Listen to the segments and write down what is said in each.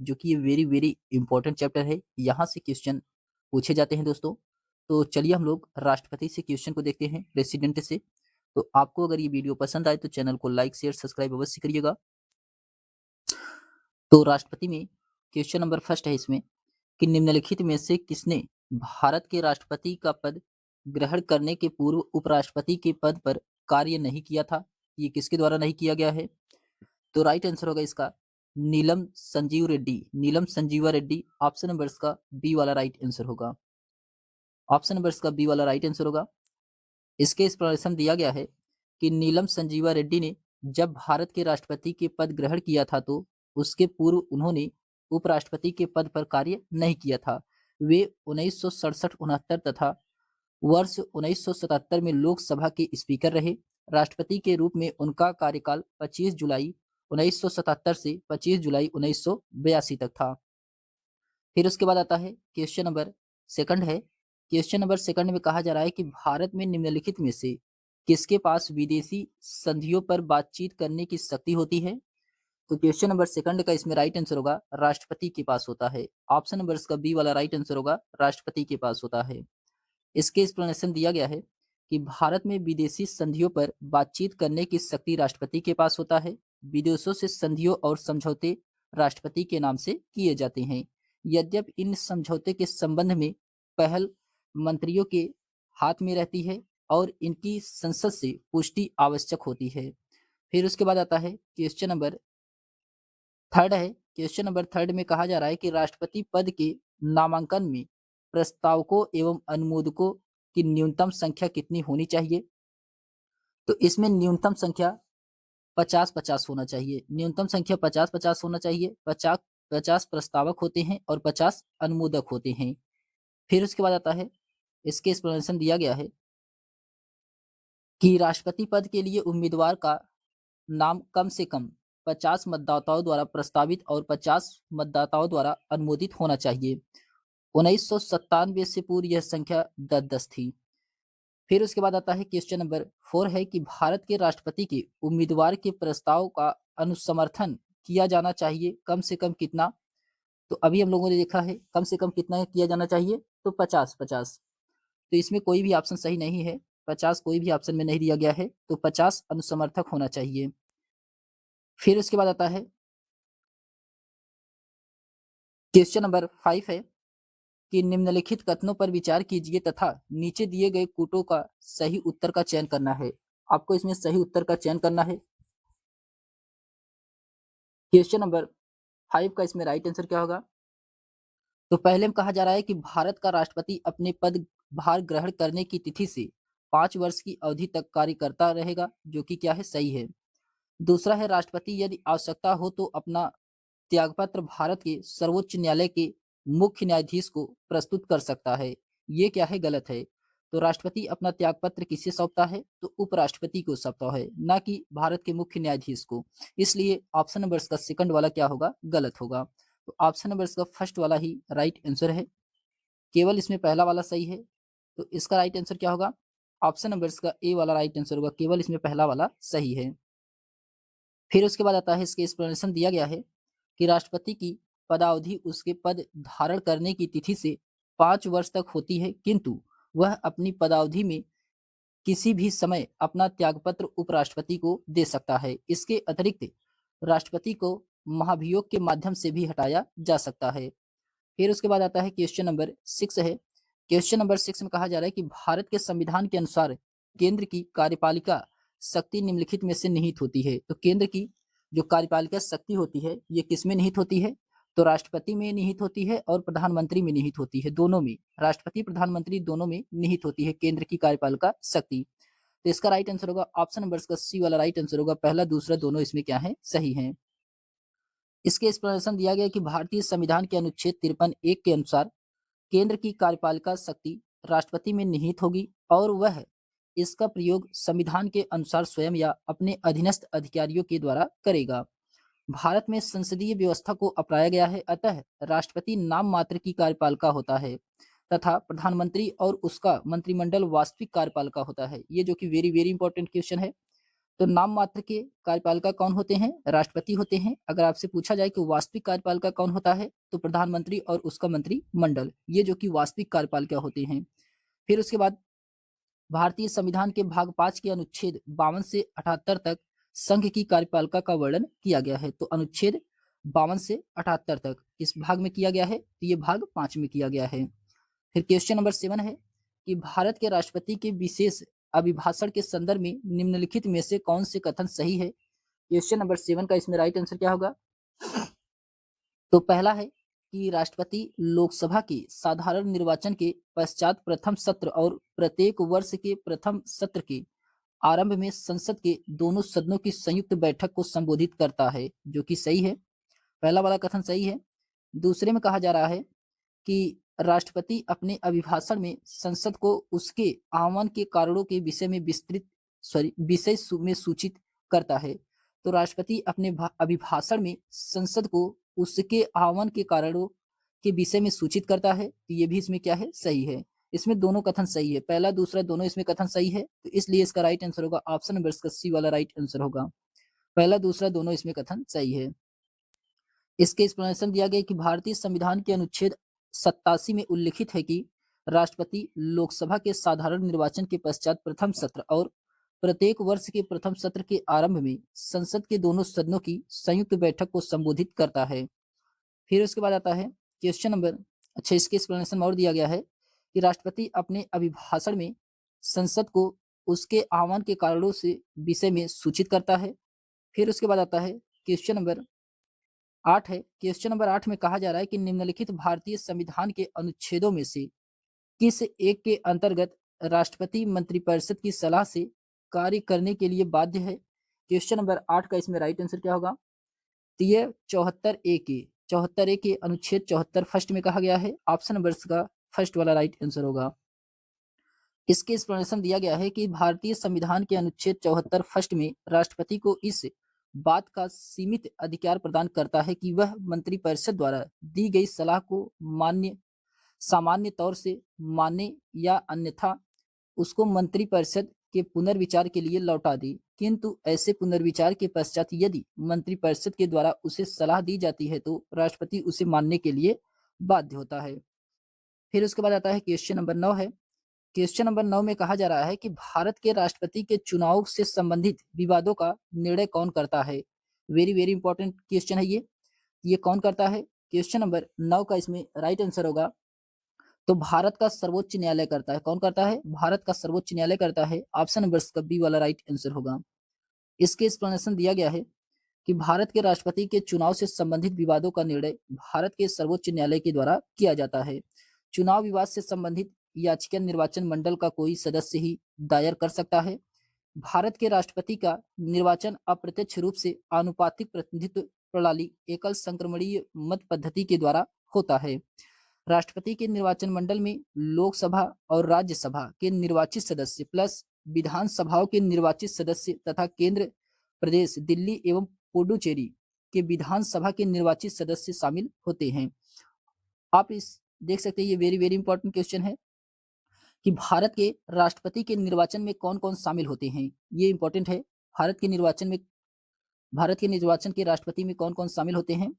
जो कि ये वेरी वेरी इंपॉर्टेंट चैप्टर है। यहाँ से क्वेश्चन पूछे जाते हैं दोस्तों। तो चलिए हम लोग राष्ट्रपति से क्वेश्चन को देखते हैं, प्रेसिडेंट से। तो आपको अगर ये वीडियो पसंद आए तो चैनल को लाइक शेयर सब्सक्राइब अवश्य करिएगा। तो राष्ट्रपति में क्वेश्चन नंबर फर्स्ट है इसमें कि निम्नलिखित में से किसने भारत के राष्ट्रपति का पद ग्रहण करने के पूर्व उपराष्ट्रपति के पद पर कार्य नहीं किया था? ये किसके द्वारा नहीं किया गया है? तो राइट आंसर होगा इसका नीलम संजीव रेड्डी, नीलम संजीवा रेड्डी। ऑप्शन नंबर इसका बी वाला राइट आंसर होगा। ऑप्शन नंबर इसका बी वाला राइट आंसर होगा। इसके एक्सप्लेनेशन दिया गया है कि नीलम संजीवा रेड्डी ने जब भारत के राष्ट्रपति के पद ग्रहण किया था तो उसके पूर्व उन्होंने उपराष्ट्रपति के पद पर कार्य नहीं किया था। वे 1967-69 तथा वर्ष 1977 में लोकसभा के स्पीकर रहे। राष्ट्रपति के रूप में उनका कार्यकाल 25 जुलाई 1977 से 25 जुलाई 1982 तक था। फिर उसके बाद आता है क्वेश्चन नंबर सेकंड है। क्वेश्चन नंबर सेकंड में कहा जा रहा है कि भारत में निम्नलिखित में से किसके पास विदेशी संधियों पर बातचीत करने की शक्ति होती है? तो क्वेश्चन नंबर सेकंड का इसमें राइट आंसर होगा राष्ट्रपति के पास होता है। ऑप्शन नंबर इसका बी वाला राइट आंसर होगा राष्ट्रपति के पास होता है। इसके एक्सप्लेनेशन दिया गया है कि भारत में विदेशी संधियों पर बातचीत करने की शक्ति राष्ट्रपति के पास होता है। विदेशों से संधियों और समझौते राष्ट्रपति के नाम से किए जाते हैं। यद्यपि इन समझौते के संबंध में पहल मंत्रियों के हाथ में रहती है और इनकी संसद से पुष्टि आवश्यक होती है। फिर उसके बाद आता है क्वेश्चन नंबर थर्ड है। क्वेश्चन नंबर थर्ड में कहा जा रहा है कि राष्ट्रपति पद के नामांकन में प्रस्तावकों एवं अनुमोदकों की न्यूनतम संख्या कितनी होनी चाहिए? तो इसमें न्यूनतम संख्या 50-50 होना चाहिए। न्यूनतम संख्या 50-50 होना चाहिए। 50 प्रस्तावक होते हैं और 50 अनुमोदक होते हैं। फिर उसके बाद आता है इसके एक्सप्लेनेशन दिया गया है कि राष्ट्रपति पद के लिए उम्मीदवार का नाम कम से कम 50 मतदाताओं द्वारा प्रस्तावित और 50 मतदाताओं द्वारा अनुमोदित होना चाहिए। 1997 से पूर्व यह संख्या 10-10 थी। फिर उसके बाद आता है क्वेश्चन नंबर 4 है कि भारत के राष्ट्रपति के उम्मीदवार के प्रस्ताव का अनुसमर्थन किया जाना चाहिए कम से कम कितना? तो अभी हम लोगों ने देखा है कम से कम कितना किया जाना चाहिए, तो 50-50। तो इसमें कोई भी ऑप्शन सही नहीं है। 50 कोई भी ऑप्शन में नहीं दिया गया है, तो 50 अनुसमर्थक होना चाहिए। फिर उसके बाद आता है क्वेश्चन नंबर 5 है कि निम्नलिखित कथनों पर विचार कीजिए तथा नीचे दिए गए कूटों का सही उत्तर का चयन करना है। आपको इसमें सही उत्तर का चयन करना है। क्वेश्चन नंबर 5 का इसमें राइट आंसर क्या होगा? तो पहले में कहा जा रहा है कि भारत का राष्ट्रपति अपने पद भार ग्रहण करने की तिथि से 5 वर्ष की अवधि तक कार्य करता रहेगा, जो कि क्या है, सही है। दूसरा है राष्ट्रपति यदि आवश्यकता हो तो अपना त्यागपत्र भारत के सर्वोच्च न्यायालय के मुख्य न्यायाधीश को प्रस्तुत कर सकता है। ये क्या है, गलत है। तो राष्ट्रपति अपना त्यागपत्र किसे सौंपता है? तो उपराष्ट्रपति को सौंपता है, ना कि भारत के मुख्य न्यायाधीश को। इसलिए ऑप्शन नंबर इसका सेकंड वाला क्या होगा, गलत होगा। तो ऑप्शन नंबर इसका फर्स्ट वाला ही राइट आंसर है। केवल इसमें पहला वाला सही है। तो इसका राइट आंसर क्या होगा? ऑप्शन नंबर इसका ए वाला राइट आंसर होगा। केवल इसमें पहला वाला सही है। फिर उसके बाद आता है इसके एक्सप्लेनेशन दिया गया है कि राष्ट्रपति की पदावधि उसके पद धारण करने की तिथि से 5 वर्ष तक होती है, किंतु वह अपनी पदावधि में किसी भी समय अपना त्यागपत्र उपराष्ट्रपति को दे सकता है। इसके अतिरिक्त राष्ट्रपति को महाभियोग के माध्यम से भी हटाया जा सकता है। फिर उसके बाद आता है क्वेश्चन नंबर 6 है। क्वेश्चन नंबर 6 में कहा जा रहा है कि भारत के संविधान के अनुसार केंद्र की कार्यपालिका शक्ति निम्नलिखित में से निहित होती है। तो केंद्र की जो कार्यपालिका शक्ति होती है ये किसमें निहित होती है? तो राष्ट्रपति में निहित होती है और प्रधानमंत्री में निहित होती है। दोनों में, राष्ट्रपति प्रधानमंत्री दोनों में निहित होती है केंद्र की कार्यपालिका शक्ति। तो इसका राइट आंसर होगा ऑप्शन नंबर इसका सी वाला राइट आंसर होगा। पहला दूसरा दोनों इसमें क्या है, सही है। इसके एक्सप्लेनेशन दिया गया कि भारतीय संविधान के अनुच्छेद 53(1) के अनुसार केंद्र की कार्यपालिका शक्ति राष्ट्रपति में निहित होगी और वह इसका प्रयोग संविधान के अनुसार स्वयं या अपने अधीनस्थ अधिकारियों के द्वारा करेगा। भारत में संसदीय व्यवस्था को अपनाया गया है, अतः राष्ट्रपति नाम मात्र की कार्यपालिका होता है तथा प्रधानमंत्री और उसका मंत्रिमंडल वास्तविक कार्यपालिका होता है। ये जो कि वेरी वेरी इंपॉर्टेंट क्वेश्चन है। तो नाम मात्र के कार्यपालिका कौन होते हैं? राष्ट्रपति होते हैं। अगर आपसे पूछा जाए कि वास्तविक कार्यपालिका कौन होता है, तो प्रधानमंत्री और उसका मंत्रिमंडल, ये जो कि वास्तविक कार्यपालिका होते हैं। फिर उसके बाद भारतीय संविधान के भाग 5 के अनुच्छेद 52 से 78 तक संघ की कार्यपालिका का वर्णन किया गया है। तो अनुच्छेद 52 से 78 तक इस भाग में किया गया है, तो ये भाग 5 में किया गया है। फिर क्वेश्चन नंबर 7 है कि भारत के राष्ट्रपति के विशेष अभिभाषण के संदर्भ में निम्नलिखित में से कौन से कथन सही है? क्वेश्चन नंबर 7 का इसमें राइट आंसर क्या होगा? तो पहला है कि राष्ट्रपति लोकसभा के साधारण निर्वाचन के पश्चात प्रथम सत्र और प्रत्येक वर्ष के प्रथम सत्र के आरंभ में संसद के दोनों सदनों की संयुक्त बैठक को संबोधित करता है, जो कि सही है। पहला वाला कथन सही है। दूसरे में कहा जा रहा है कि राष्ट्रपति अपने अभिभाषण में संसद को उसके आह्वान के कारणों के विषय में में सूचित करता है। तो राष्ट्रपति अपने अभिभाषण में संसद को उसके आह्वान के कारणों के विषय में सूचित करता है। तो ये भी इसमें क्या है? सही है। इसमें दोनों कथन सही है, पहला दूसरा दोनों इसमें कथन सही है, तो इसलिए इसका राइट आंसर होगा ऑप्शन नंबर सी वाला राइट आंसर होगा। पहला दूसरा दोनों इसमें कथन सही है। इसके एक्सप्लेनेशन दिया गया कि भारतीय संविधान के अनुच्छेद 87 में उल्लिखित है कि राष्ट्रपति लोकसभा के साधारण निर्वाचन के पश्चात प्रथम सत्र और प्रत्येक वर्ष के प्रथम सत्र के आरंभ में संसद के दोनों सदनों की संयुक्त बैठक को संबोधित करता है। फिर उसके बाद आता है क्वेश्चन नंबर, अच्छा इसके एक्सप्लेनेशन और दिया गया है कि राष्ट्रपति अपने अभिभाषण में संसद को उसके आह्वान के कारणों से विषय में सूचित करता है। फिर उसके बाद आता है क्वेश्चन नंबर 8 है। क्वेश्चन नंबर 8 में कहा जा रहा है कि निम्नलिखित भारतीय संविधान के अनुच्छेदों में से किस एक के अंतर्गत राष्ट्रपति मंत्रिपरिषद की सलाह से कार्य करने के लिए बाध्य है? क्वेश्चन नंबर 8 का इसमें राइट आंसर क्या होगा? तो ये 74 ए के अनुच्छेद 74 फर्स्ट में कहा गया है। ऑप्शन नंबर का फर्स्ट वाला राइट आंसर होगा। इसके एक्सप्लेनेशन दिया गया है कि भारतीय संविधान के अनुच्छेद 74 फर्स्ट में राष्ट्रपति को इस बात का सीमित अधिकार प्रदान करता है कि वह मंत्रिपरिषद द्वारा दी गई सलाह को सामान्य तौर से माने या अन्यथा उसको मंत्रिपरिषद के पुनर्विचार के लिए लौटा दे, किंतु ऐसे पुनर्विचार के पश्चात यदि मंत्रिपरिषद के द्वारा उसे सलाह दी जाती है तो राष्ट्रपति उसे मानने के लिए बाध्य होता है। फिर उसके बाद आता है क्वेश्चन नंबर 9 है। क्वेश्चन नंबर 9 में कहा जा रहा है कि भारत के राष्ट्रपति के चुनाव से संबंधित विवादों का निर्णय कौन करता है? वेरी वेरी इंपॉर्टेंट क्वेश्चन है ये कौन करता है? क्वेश्चन नंबर 9 का इसमें राइट आंसर होगा, तो भारत का सर्वोच्च न्यायालय करता है। कौन करता है? भारत का सर्वोच्च न्यायालय करता है। ऑप्शन नंबर का बी वाला राइट आंसर होगा। इसके एक्सप्लेनेशन दिया गया है कि भारत के राष्ट्रपति के चुनाव से संबंधित विवादों का निर्णय भारत के सर्वोच्च न्यायालय के द्वारा किया जाता है। चुनाव विवाद से संबंधित याचिका निर्वाचन मंडल का कोई सदस्य ही दायर कर सकता है। भारत के राष्ट्रपति का निर्वाचन अप्रत्यक्ष रूप से आनुपातिक प्रतिनिधित्व प्रणाली एकल संक्रमणीय मत पद्धति के द्वारा होता है। राष्ट्रपति के निर्वाचन मंडल में लोकसभा और राज्यसभा के निर्वाचित सदस्य प्लस विधानसभाओं के निर्वाचित सदस्य तथा केंद्र प्रदेश दिल्ली एवं पुडुचेरी के विधानसभा के निर्वाचित सदस्य शामिल होते हैं। आप इस देख सकते हैं, ये वेरी वेरी इंपॉर्टेंट क्वेश्चन है कि भारत के राष्ट्रपति के निर्वाचन में कौन कौन शामिल होते हैं। ये इंपॉर्टेंट है। भारत के निर्वाचन के राष्ट्रपति में कौन कौन शामिल होते हैं?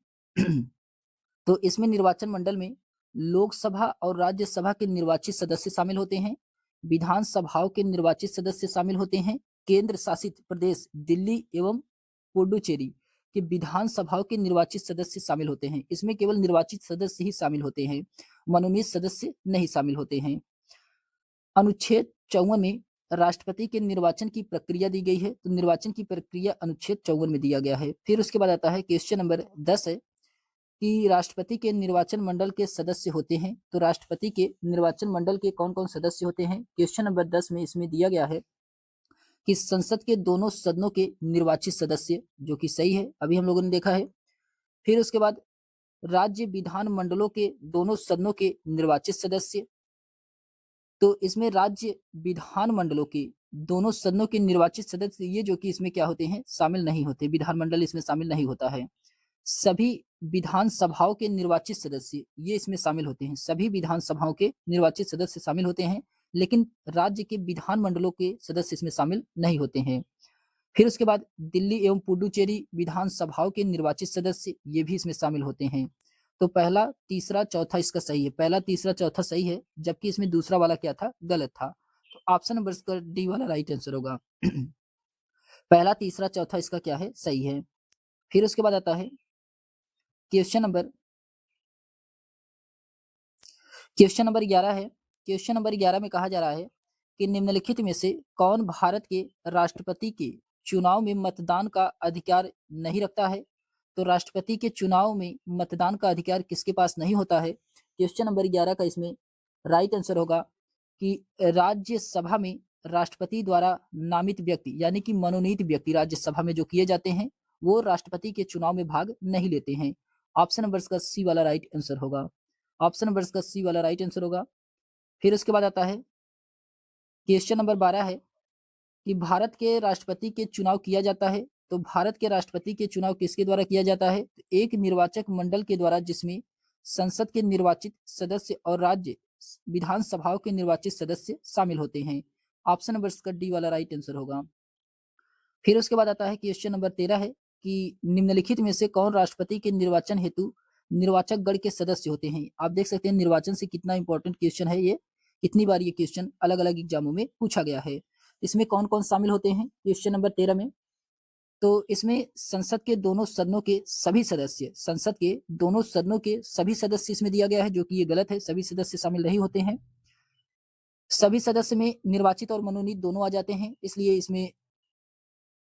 तो इसमें निर्वाचन मंडल में लोकसभा और राज्यसभा के निर्वाचित सदस्य शामिल होते हैं, विधानसभाओं के निर्वाचित सदस्य शामिल होते हैं, केंद्र शासित प्रदेश दिल्ली एवं पुडुचेरी के विधानसभाओं के निर्वाचित सदस्य शामिल होते हैं। इसमें केवल निर्वाचित सदस्य ही शामिल होते हैं, मनोनीत सदस्य नहीं शामिल होते हैं। अनुच्छेद 54 में राष्ट्रपति के निर्वाचन की प्रक्रिया दी गई है, तो निर्वाचन की प्रक्रिया अनुच्छेद 54 में दिया गया है। फिर उसके बाद आता है क्वेश्चन नंबर 10 है कि राष्ट्रपति के निर्वाचन मंडल के सदस्य होते हैं। तो राष्ट्रपति के निर्वाचन मंडल के कौन कौन सदस्य होते हैं? क्वेश्चन नंबर 10 में इसमें दिया गया है कि संसद के दोनों सदनों के निर्वाचित सदस्य, जो कि सही है, अभी हम लोगों ने देखा है। फिर उसके बाद राज्य विधान मंडलों के दोनों सदनों के निर्वाचित सदस्य, तो इसमें राज्य विधान मंडलों के दोनों सदनों के निर्वाचित सदस्य ये जो कि इसमें क्या होते हैं? शामिल नहीं होते, विधानमंडल इसमें शामिल नहीं होता है। सभी विधानसभाओं के निर्वाचित सदस्य ये इसमें शामिल होते हैं, सभी विधानसभाओं के निर्वाचित सदस्य शामिल होते हैं, लेकिन राज्य के विधानमंडलों के सदस्य इसमें शामिल नहीं होते हैं। फिर उसके बाद दिल्ली एवं पुडुचेरी विधानसभाओं के निर्वाचित सदस्य ये भी इसमें शामिल होते हैं। तो पहला, तीसरा, चौथा इसका सही है। पहला, तीसरा, चौथा सही है, जबकि इसमें दूसरा वाला क्या था? गलत था। तो ऑप्शन नंबर इसका डी वाला राइट आंसर होगा। पहला, तीसरा, चौथा इसका क्या है? सही है। फिर उसके बाद आता है क्वेश्चन नंबर क्वेश्चन नंबर 11 है। क्वेश्चन नंबर 11 में कहा जा रहा है कि निम्नलिखित में से कौन भारत के राष्ट्रपति के चुनाव में मतदान का अधिकार नहीं रखता है? तो राष्ट्रपति के चुनाव में मतदान का अधिकार किसके पास नहीं होता है? क्वेश्चन नंबर 11 का इसमें राइट आंसर होगा कि राज्यसभा में राष्ट्रपति द्वारा नामित व्यक्ति यानी कि मनोनीत व्यक्ति राज्यसभा में जो किए जाते हैं वो राष्ट्रपति के चुनाव में भाग नहीं लेते हैं। ऑप्शन नंबर का सी वाला राइट आंसर होगा। ऑप्शन नंबर का सी वाला राइट आंसर होगा। फिर उसके बाद आता है क्वेश्चन नंबर 12 है कि भारत के राष्ट्रपति के चुनाव किया जाता है। तो भारत के राष्ट्रपति के चुनाव किसके द्वारा किया जाता है? तो एक निर्वाचक मंडल के द्वारा, जिसमें संसद के निर्वाचित सदस्य और राज्य विधानसभाओं के निर्वाचित सदस्य शामिल होते हैं। ऑप्शन नंबर इसका डी वाला राइट आंसर होगा। फिर उसके बाद आता है क्वेश्चन नंबर 13 है कि निम्नलिखित में से कौन राष्ट्रपति के निर्वाचन हेतु निर्वाचक गण के सदस्य होते हैं? आप देख सकते हैं निर्वाचन से कितना इंपॉर्टेंट क्वेश्चन है ये, कितनी बार ये क्वेश्चन अलग अलग एग्जामों में पूछा गया है। इसमें कौन कौन शामिल होते हैं क्वेश्चन नंबर 13 में? तो इसमें संसद के दोनों सदनों के सभी सदस्य, संसद के दोनों सदनों के सभी सदस्य इसमें दिया गया है, जो कि ये गलत है, सभी सदस्य शामिल नहीं होते हैं। सभी सदस्य में निर्वाचित और मनोनीत दोनों आ जाते हैं, इसलिए इसमें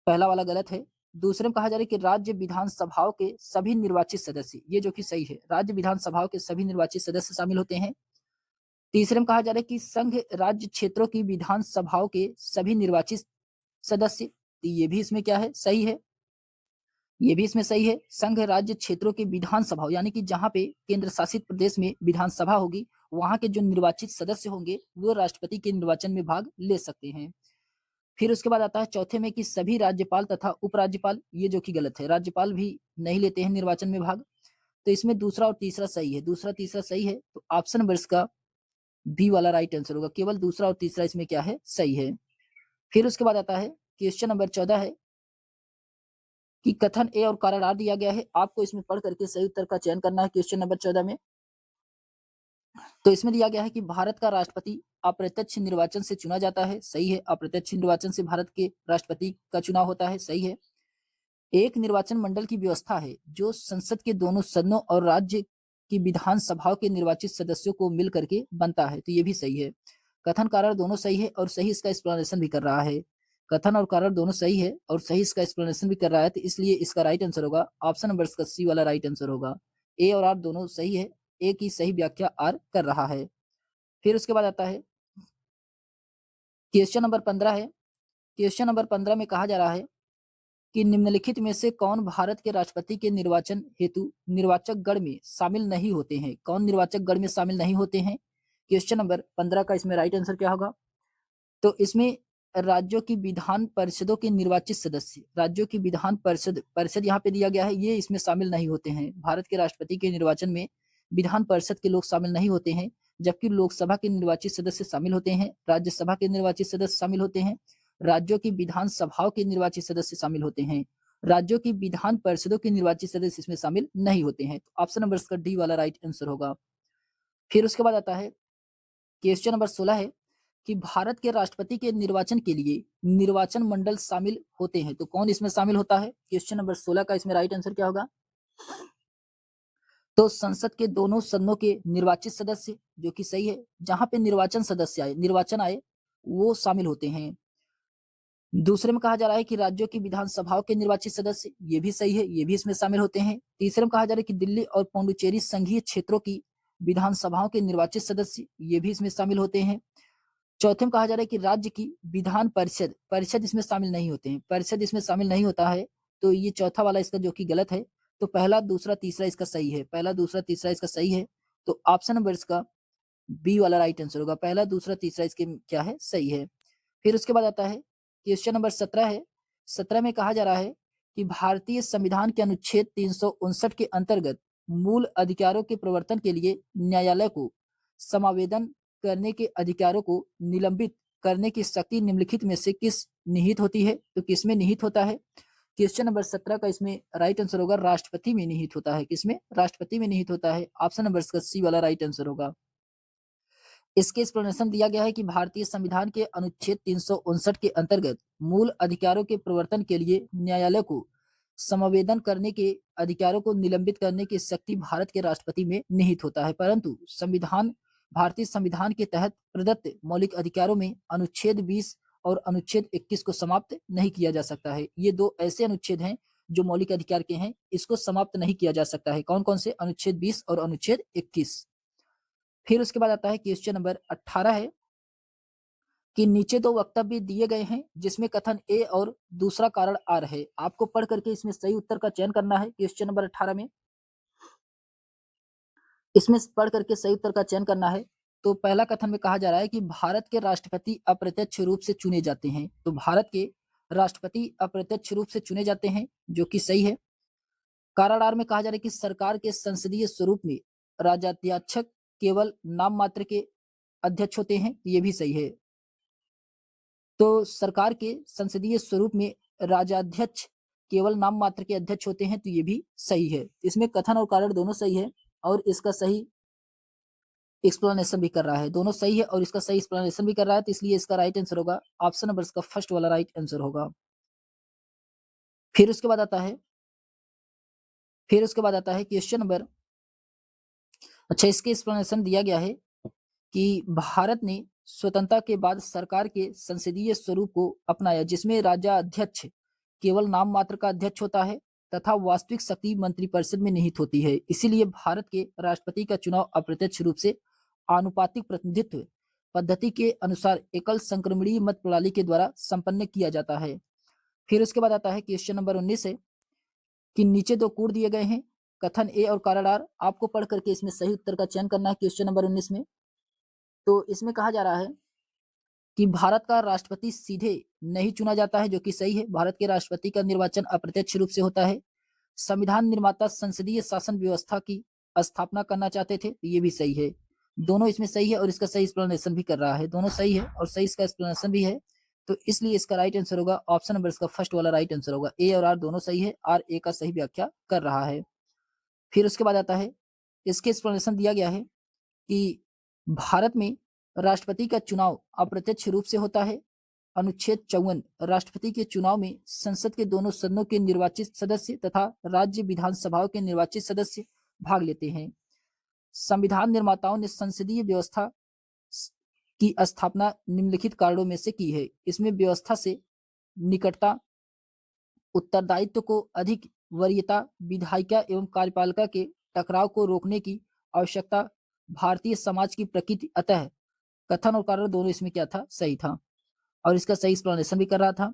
पहला वाला गलत है। दूसरे में कहा जा रहा है कि राज्य विधानसभाओं के सभी निर्वाचित सदस्य, ये जो कि सही है, राज्य विधानसभाओं के सभी निर्वाचित सदस्य शामिल होते हैं। तीसरे में कहा जा रहा है कि संघ राज्य क्षेत्रों की विधानसभाओं के सभी निर्वाचित सदस्य, तो ये भी इसमें क्या है? सही है, ये भी इसमें सही है। संघ राज्य क्षेत्रों के विधानसभाओं यानी कि जहां पे केंद्र शासित प्रदेश में विधानसभा होगी, वहां के जो निर्वाचित सदस्य होंगे वो राष्ट्रपति के निर्वाचन में भाग ले सकते हैं। फिर उसके बाद आता है चौथे में कि सभी राज्यपाल तथा उपराज्यपाल, ये जो कि गलत है, राज्यपाल भी नहीं लेते हैं निर्वाचन में भाग। तो इसमें दूसरा और तीसरा सही है, दूसरा तीसरा सही है, तो ऑप्शन नंबर इसका बी वाला राइट आंसर होगा। केवल दूसरा और तीसरा इसमें क्या है? सही है। फिर उसके बाद आता है क्वेश्चन नंबर 14 है कि कथन ए और कारण आर दिया गया है, आपको इसमें पढ़ करके सही उत्तर का चयन करना है। क्वेश्चन नंबर 14 में तो इसमें दिया गया है कि भारत का राष्ट्रपति अप्रत्यक्ष निर्वाचन से चुना जाता है, सही है। अप्रत्यक्ष निर्वाचन से भारत के राष्ट्रपति का चुनाव होता है, सही है। एक निर्वाचन मंडल की व्यवस्था है जो संसद के दोनों सदनों और राज्य की विधानसभाओं के निर्वाचित सदस्यों को मिल करके बनता है, तो ये भी सही है। कथन कारण दोनों सही है और सही इसका एक्सप्लेनेशन भी कर रहा है। कथन और कारण दोनों सही है और सही इसका एक्सप्लेनेशन भी कर रहा है, तो इसलिए इसका राइट आंसर होगा ऑप्शन नंबर इसका सी वाला राइट आंसर होगा। ए और आर दोनों सही है, ए की सही व्याख्या आर कर रहा है। फिर उसके बाद आता है क्वेश्चन नंबर 15 है। क्वेश्चन नंबर 15 में कहा जा रहा है कि निम्नलिखित में से कौन भारत के राष्ट्रपति के निर्वाचन हेतु निर्वाचक गण में शामिल नहीं होते हैं? कौन निर्वाचक गण में शामिल नहीं होते हैं? क्वेश्चन नंबर 15 का इसमें राइट आंसर क्या होगा? तो इसमें राज्यों की विधान परिषदों के निर्वाचित सदस्य, राज्यों की विधान परिषद परिषद यहाँ पे दिया गया है, ये इसमें शामिल नहीं होते हैं। भारत के राष्ट्रपति के निर्वाचन में विधान परिषद के लोग शामिल नहीं होते हैं, जबकि लोकसभा के निर्वाचित सदस्य शामिल होते हैं, राज्यसभा के निर्वाचित सदस्य शामिल होते हैं, राज्यों की विधानसभाओं के निर्वाचित सदस्य शामिल होते हैं, राज्यों की विधान परिषदों के निर्वाचित सदस्य इसमें शामिल नहीं होते हैं। तो ऑप्शन नंबर इसका डी वाला राइट आंसर होगा। फिर उसके बाद आता है क्वेश्चन नंबर 16 है कि भारत के राष्ट्रपति के निर्वाचन के लिए निर्वाचन मंडल शामिल होते हैं, तो कौन इसमें शामिल होता है? क्वेश्चन नंबर 16 का इसमें राइट आंसर क्या होगा? तो संसद के दोनों सदनों के निर्वाचित सदस्य, जो कि सही है, जहां पे निर्वाचन आए वो शामिल होते हैं। दूसरे में कहा जा रहा है कि राज्यों की विधानसभाओं के निर्वाचित सदस्य, ये भी सही है, ये भी इसमें शामिल होते हैं। तीसरे में कहा जा रहा है कि दिल्ली और पौंडुचेरी संघीय क्षेत्रों की विधानसभाओं के निर्वाचित सदस्य, ये भी इसमें शामिल होते हैं। चौथे में कहा जा रहा है कि राज्य की विधान परिषद, परिषद इसमें शामिल नहीं होते हैं, परिषद इसमें शामिल नहीं होता है, तो ये चौथा वाला इसका जो कि गलत है। तो पहला दूसरा तीसरा इसका सही है, पहला दूसरा तीसरा इसका सही है, तो ऑप्शन नंबर इसका बी वाला राइट आंसर होगा। पहला दूसरा तीसरा इसके क्या है? सही है। फिर उसके बाद आता है क्वेश्चन नंबर 17 है। 17 में कहा जा रहा है कि भारतीय संविधान के अनुच्छेद 359 के अंतर्गत मूल अधिकारों के प्रवर्तन के लिए न्यायालय को समावेदन करने के अधिकारों को निलंबित करने की शक्ति निम्नलिखित में से किस निहित होती है? तो किसमें निहित होता है? क्वेश्चन नंबर 17 का इसमें राइट आंसर होगा राष्ट्रपति में निहित होता है। किसमें? राष्ट्रपति में निहित होता है। ऑप्शन नंबर इसका सी वाला राइट आंसर होगा। इसके एक्सप्लेनेशन दिया गया है कि भारतीय संविधान के अनुच्छेद 359 के अंतर्गत मूल अधिकारों के प्रवर्तन के लिए न्यायालय को समवेदन करने के अधिकारों को निलंबित करने की शक्ति भारत के राष्ट्रपति में निहित होता है, परंतु भारतीय संविधान के तहत प्रदत्त मौलिक अधिकारों में अनुच्छेद 20 और अनुच्छेद 21 को समाप्त नहीं किया जा सकता है। ये दो ऐसे अनुच्छेद हैं जो मौलिक अधिकार के हैं, इसको समाप्त नहीं किया जा सकता है। कौन कौन से? अनुच्छेद 20 और अनुच्छेद 21। फिर उसके बाद आता है क्वेश्चन नंबर 18 है कि नीचे दो वक्तव्य दिए गए हैं जिसमें कथन ए और दूसरा कारण आर है। आपको पढ़ करके इसमें सही उत्तर का चयन करना है। क्वेश्चन नंबर 18 में इसमें पढ़ करके सही उत्तर का चयन करना है। तो पहला कथन में कहा जा रहा है कि भारत के राष्ट्रपति अप्रत्यक्ष रूप से चुने जाते हैं। तो भारत के राष्ट्रपति अप्रत्यक्ष रूप से चुने जाते हैं, जो कि सही है। कारण आर में कहा जा रहा है कि सरकार के संसदीय स्वरूप में राजाध्यक्ष केवल नाम मात्र के अध्यक्ष होते हैं, ये भी सही है। तो सरकार के संसदीय स्वरूप में राजाध्यक्ष केवल नाम मात्र के अध्यक्ष होते हैं, तो ये भी सही है। इसमें कथन और कारण दोनों सही है और इसका सही एक्सप्लेनेशन भी कर रहा है। दोनों सही है और इसका सही एक्सप्लेनेशन भी कर रहा है, तो इसलिए इसका राइट आंसर होगा ऑप्शन नंबर इसका फर्स्ट वाला राइट आंसर होगा। फिर उसके बाद आता है क्वेश्चन नंबर, अच्छा, इसके एक्सप्लेनेशन दिया गया है कि भारत ने स्वतंत्रता के बाद सरकार के संसदीय स्वरूप को अपनाया, जिसमें राजा अध्यक्ष केवल नाम मात्र का अध्यक्ष होता है तथा वास्तविक शक्ति मंत्रिपरिषद में निहित होती है। इसीलिए भारत के राष्ट्रपति का चुनाव अप्रत्यक्ष रूप से आनुपातिक प्रतिनिधित्व पद्धति के अनुसार एकल संक्रमणीय मत प्रणाली के द्वारा संपन्न किया जाता है। फिर उसके बाद आता है क्वेश्चन नंबर 19 है कि नीचे दो कोड दिए गए हैं, कथन ए और कारण आर। आपको पढ़ करके इसमें सही उत्तर का चयन करना है। क्वेश्चन नंबर 19 में तो इसमें कहा जा रहा है कि भारत का राष्ट्रपति सीधे नहीं चुना जाता है, जो कि सही है। भारत के राष्ट्रपति का निर्वाचन अप्रत्यक्ष रूप से होता है। संविधान निर्माता संसदीय शासन व्यवस्था की स्थापना करना चाहते थे, तो ये भी सही है। दोनों इसमें सही है और इसका सही एक्सप्लेनेशन भी कर रहा है। दोनों सही है और सही इसका एक्सप्लेनेशन भी है, तो इसलिए इसका राइट आंसर होगा ऑप्शन नंबर इसका फर्स्ट वाला राइट आंसर होगा। ए और आर दोनों सही है, आर ए का सही व्याख्या कर रहा है। फिर उसके बाद आता है, इसके एक्सप्लेनेशन दिया गया है कि भारत में राष्ट्रपति का चुनाव अप्रत्यक्ष रूप से होता है। अनुच्छेद 54 राष्ट्रपति के चुनाव में संसद के दोनों सदनों के निर्वाचित सदस्य तथा राज्य विधानसभाओं के निर्वाचित सदस्य भाग लेते हैं। संविधान निर्माताओं ने संसदीय व्यवस्था की स्थापना निम्नलिखित कारणों में से की है। इसमें व्यवस्था से निकटता, उत्तरदायित्व को अधिक वरीयता, विधायिका एवं कार्यपालिका के टकराव को रोकने की आवश्यकता, भारतीय समाज की प्रकृति, अतः कथन और कारण दोनों इसमें क्या था? सही था और इसका सही एक्सप्लेनेशन भी कर रहा था।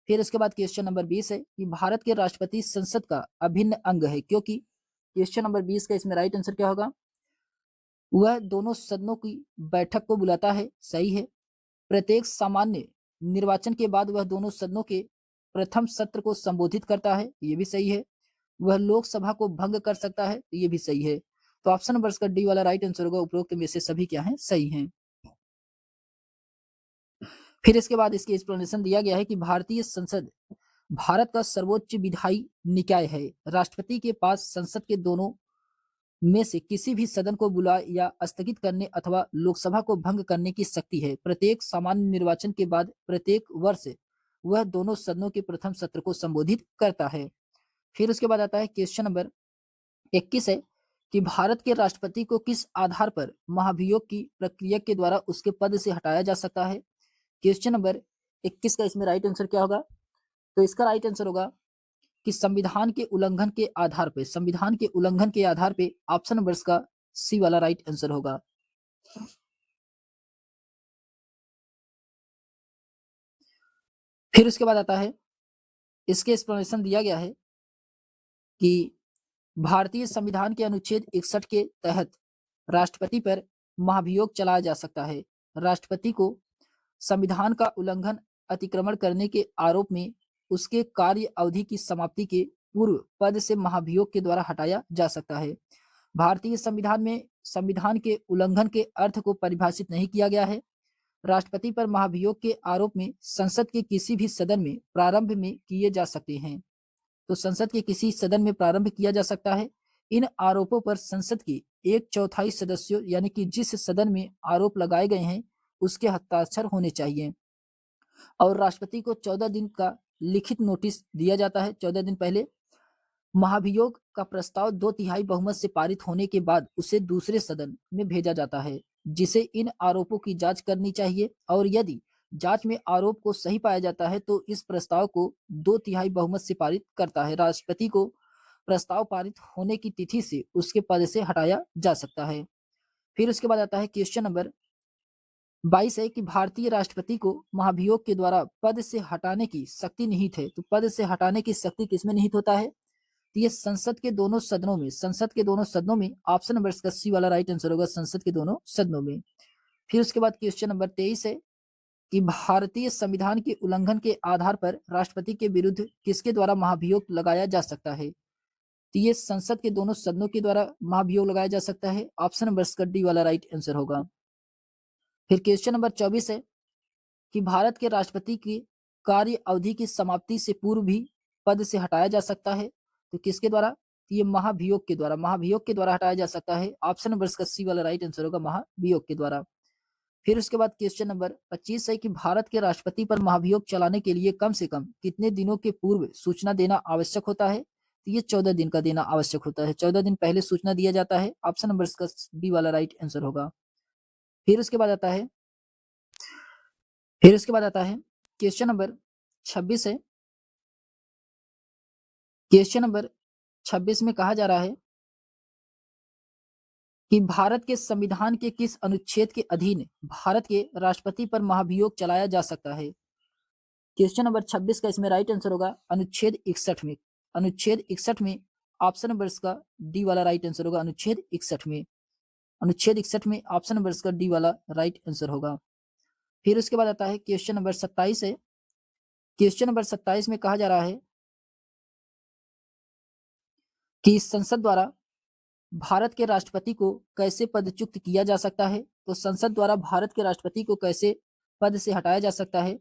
फिर इसके बाद क्वेश्चन नंबर 20 है कि भारत के राष्ट्रपति संसद का अभिन्न अंग है, क्योंकि क्वेश्चन नंबर 20 का इसमें राइट आंसर क्या होगा? वह दोनों सदनों की बैठक को बुलाता है, सही है। प्रत्येक सामान्य निर्वाचन के बाद वह दोनों सदनों के प्रथम सत्र को संबोधित करता है, ये भी सही है। वह लोकसभा को भंग कर सकता है, ये भी सही है। तो ऑप्शन नंबर इसका डी वाला राइट आंसर होगा। उपरोक्त में से सभी क्या हैं? सही हैं। फिर इसके बाद इसकी एक्सप्लेनेशन दिया गया है कि भारतीय संसद भारत का सर्वोच्च विधायी निकाय है। राष्ट्रपति के पास संसद के दोनों में से किसी भी सदन को बुला या स्थगित करने अथवा लोकसभा को भंग करने की शक्ति है। प्रत्येक सामान्य निर्वाचन के बाद प्रत्येक वर्ष वह दोनों सदनों के प्रथम सत्र को संबोधित करता है। फिर उसके बाद आता है क्वेश्चन नंबर 21 है कि भारत के राष्ट्रपति को किस आधार पर महाभियोग की प्रक्रिया के द्वारा उसके पद से हटाया जा सकता है? क्वेश्चन नंबर 21 का इसमें राइट आंसर क्या होगा? तो इसका राइट आंसर होगा कि संविधान के उल्लंघन के आधार पे ऑप्शन नंबर का सी वाला राइट आंसर होगा। फिर उसके बाद आता है, इसके एक्सप्लेनेशन दिया गया है कि भारतीय संविधान के अनुच्छेद 61 के तहत राष्ट्रपति पर महाभियोग चलाया जा सकता है। राष्ट्रपति को संविधान का उल्लंघन, अतिक्रमण करने के आरोप में उसके कार्य अवधि की समाप्ति के पूर्व पद से महाभियोग के द्वारा हटाया जा सकता है। भारतीय संविधान में संविधान के उल्लंघन के अर्थ को परिभाषित नहीं किया गया है। राष्ट्रपति पर महाभियोग के आरोप में संसद के किसी भी सदन में प्रारंभ में किए जा सकते हैं। तो संसद के किसी सदन में प्रारंभ किया जा सकता है। इन आरोपों पर संसद के 1/4 सदस्यों यानी कि जिस सदन में आरोप लगाए गए हैं उसके हस्ताक्षर होने चाहिए और राष्ट्रपति को 14 दिन का लिखित नोटिस दिया जाता है। 14 दिन पहले महाभियोग का प्रस्ताव 2/3 बहुमत से पारित होने के बाद उसे दूसरे सदन में भेजा जाता है जिसे इन आरोपों की जांच करनी चाहिए और यदि जांच में आरोप को सही पाया जाता है तो इस प्रस्ताव को 2/3 बहुमत से पारित करता है। राष्ट्रपति को प्रस्ताव पारित होने की तिथि से उसके पद से हटाया जा सकता है। फिर उसके बाद आता है क्वेश्चन नंबर 22 है कि भारतीय राष्ट्रपति को महाभियोग के द्वारा पद से हटाने की शक्ति निहित है। तो पद से हटाने की शक्ति किसमें निहित होता है? तो ये संसद के दोनों सदनों में ऑप्शन नंबर इसका सी वाला राइट आंसर होगा, संसद के दोनों सदनों में। फिर उसके बाद क्वेश्चन नंबर 23 है कि भारतीय संविधान के उल्लंघन के आधार पर राष्ट्रपति के विरुद्ध किसके द्वारा महाभियोग लगाया जा सकता है? तो ये संसद के दोनों सदनों के द्वारा महाभियोग लगाया जा सकता है। ऑप्शन नंबर इसका डी वाला राइट आंसर होगा। फिर क्वेश्चन नंबर 24 है कि भारत के राष्ट्रपति की कार्य अवधि की समाप्ति से पूर्व भी पद से हटाया जा सकता है। तो किसके द्वारा? तो ये महाभियोग के द्वारा हटाया जा सकता है। ऑप्शन नंबर इसका सी वाला राइट आंसर होगा, महाभियोग के द्वारा। फिर उसके बाद क्वेश्चन नंबर 25 है कि भारत के राष्ट्रपति पर महाभियोग चलाने के लिए कम से कम कितने दिनों के पूर्व सूचना देना आवश्यक होता है? तो ये 14 दिन का देना आवश्यक होता है। 14 दिन पहले सूचना दिया जाता है। ऑप्शन नंबर इसका बी वाला राइट आंसर होगा। फिर उसके बाद आता है क्वेश्चन नंबर 26 है। क्वेश्चन नंबर 26 में कहा जा रहा है कि भारत के संविधान के किस अनुच्छेद के अधीन भारत के राष्ट्रपति पर महाभियोग चलाया जा सकता है? क्वेश्चन नंबर 26 का इसमें राइट आंसर होगा अनुच्छेद 61 में। अनुच्छेद 61 में ऑप्शन नंबर इसका डी वाला राइट आंसर होगा। अनुच्छेद 61 में ऑप्शन नंबर इसका डी वाला राइट आंसर होगा। फिर उसके बाद आता है क्वेश्चन नंबर 27 है। क्वेश्चन नंबर 27 में कहा जा रहा है कि संसद द्वारा भारत के राष्ट्रपति को कैसे पदच्युत किया जा सकता है? तो संसद द्वारा भारत के राष्ट्रपति को कैसे पद से हटाया जा सकता है?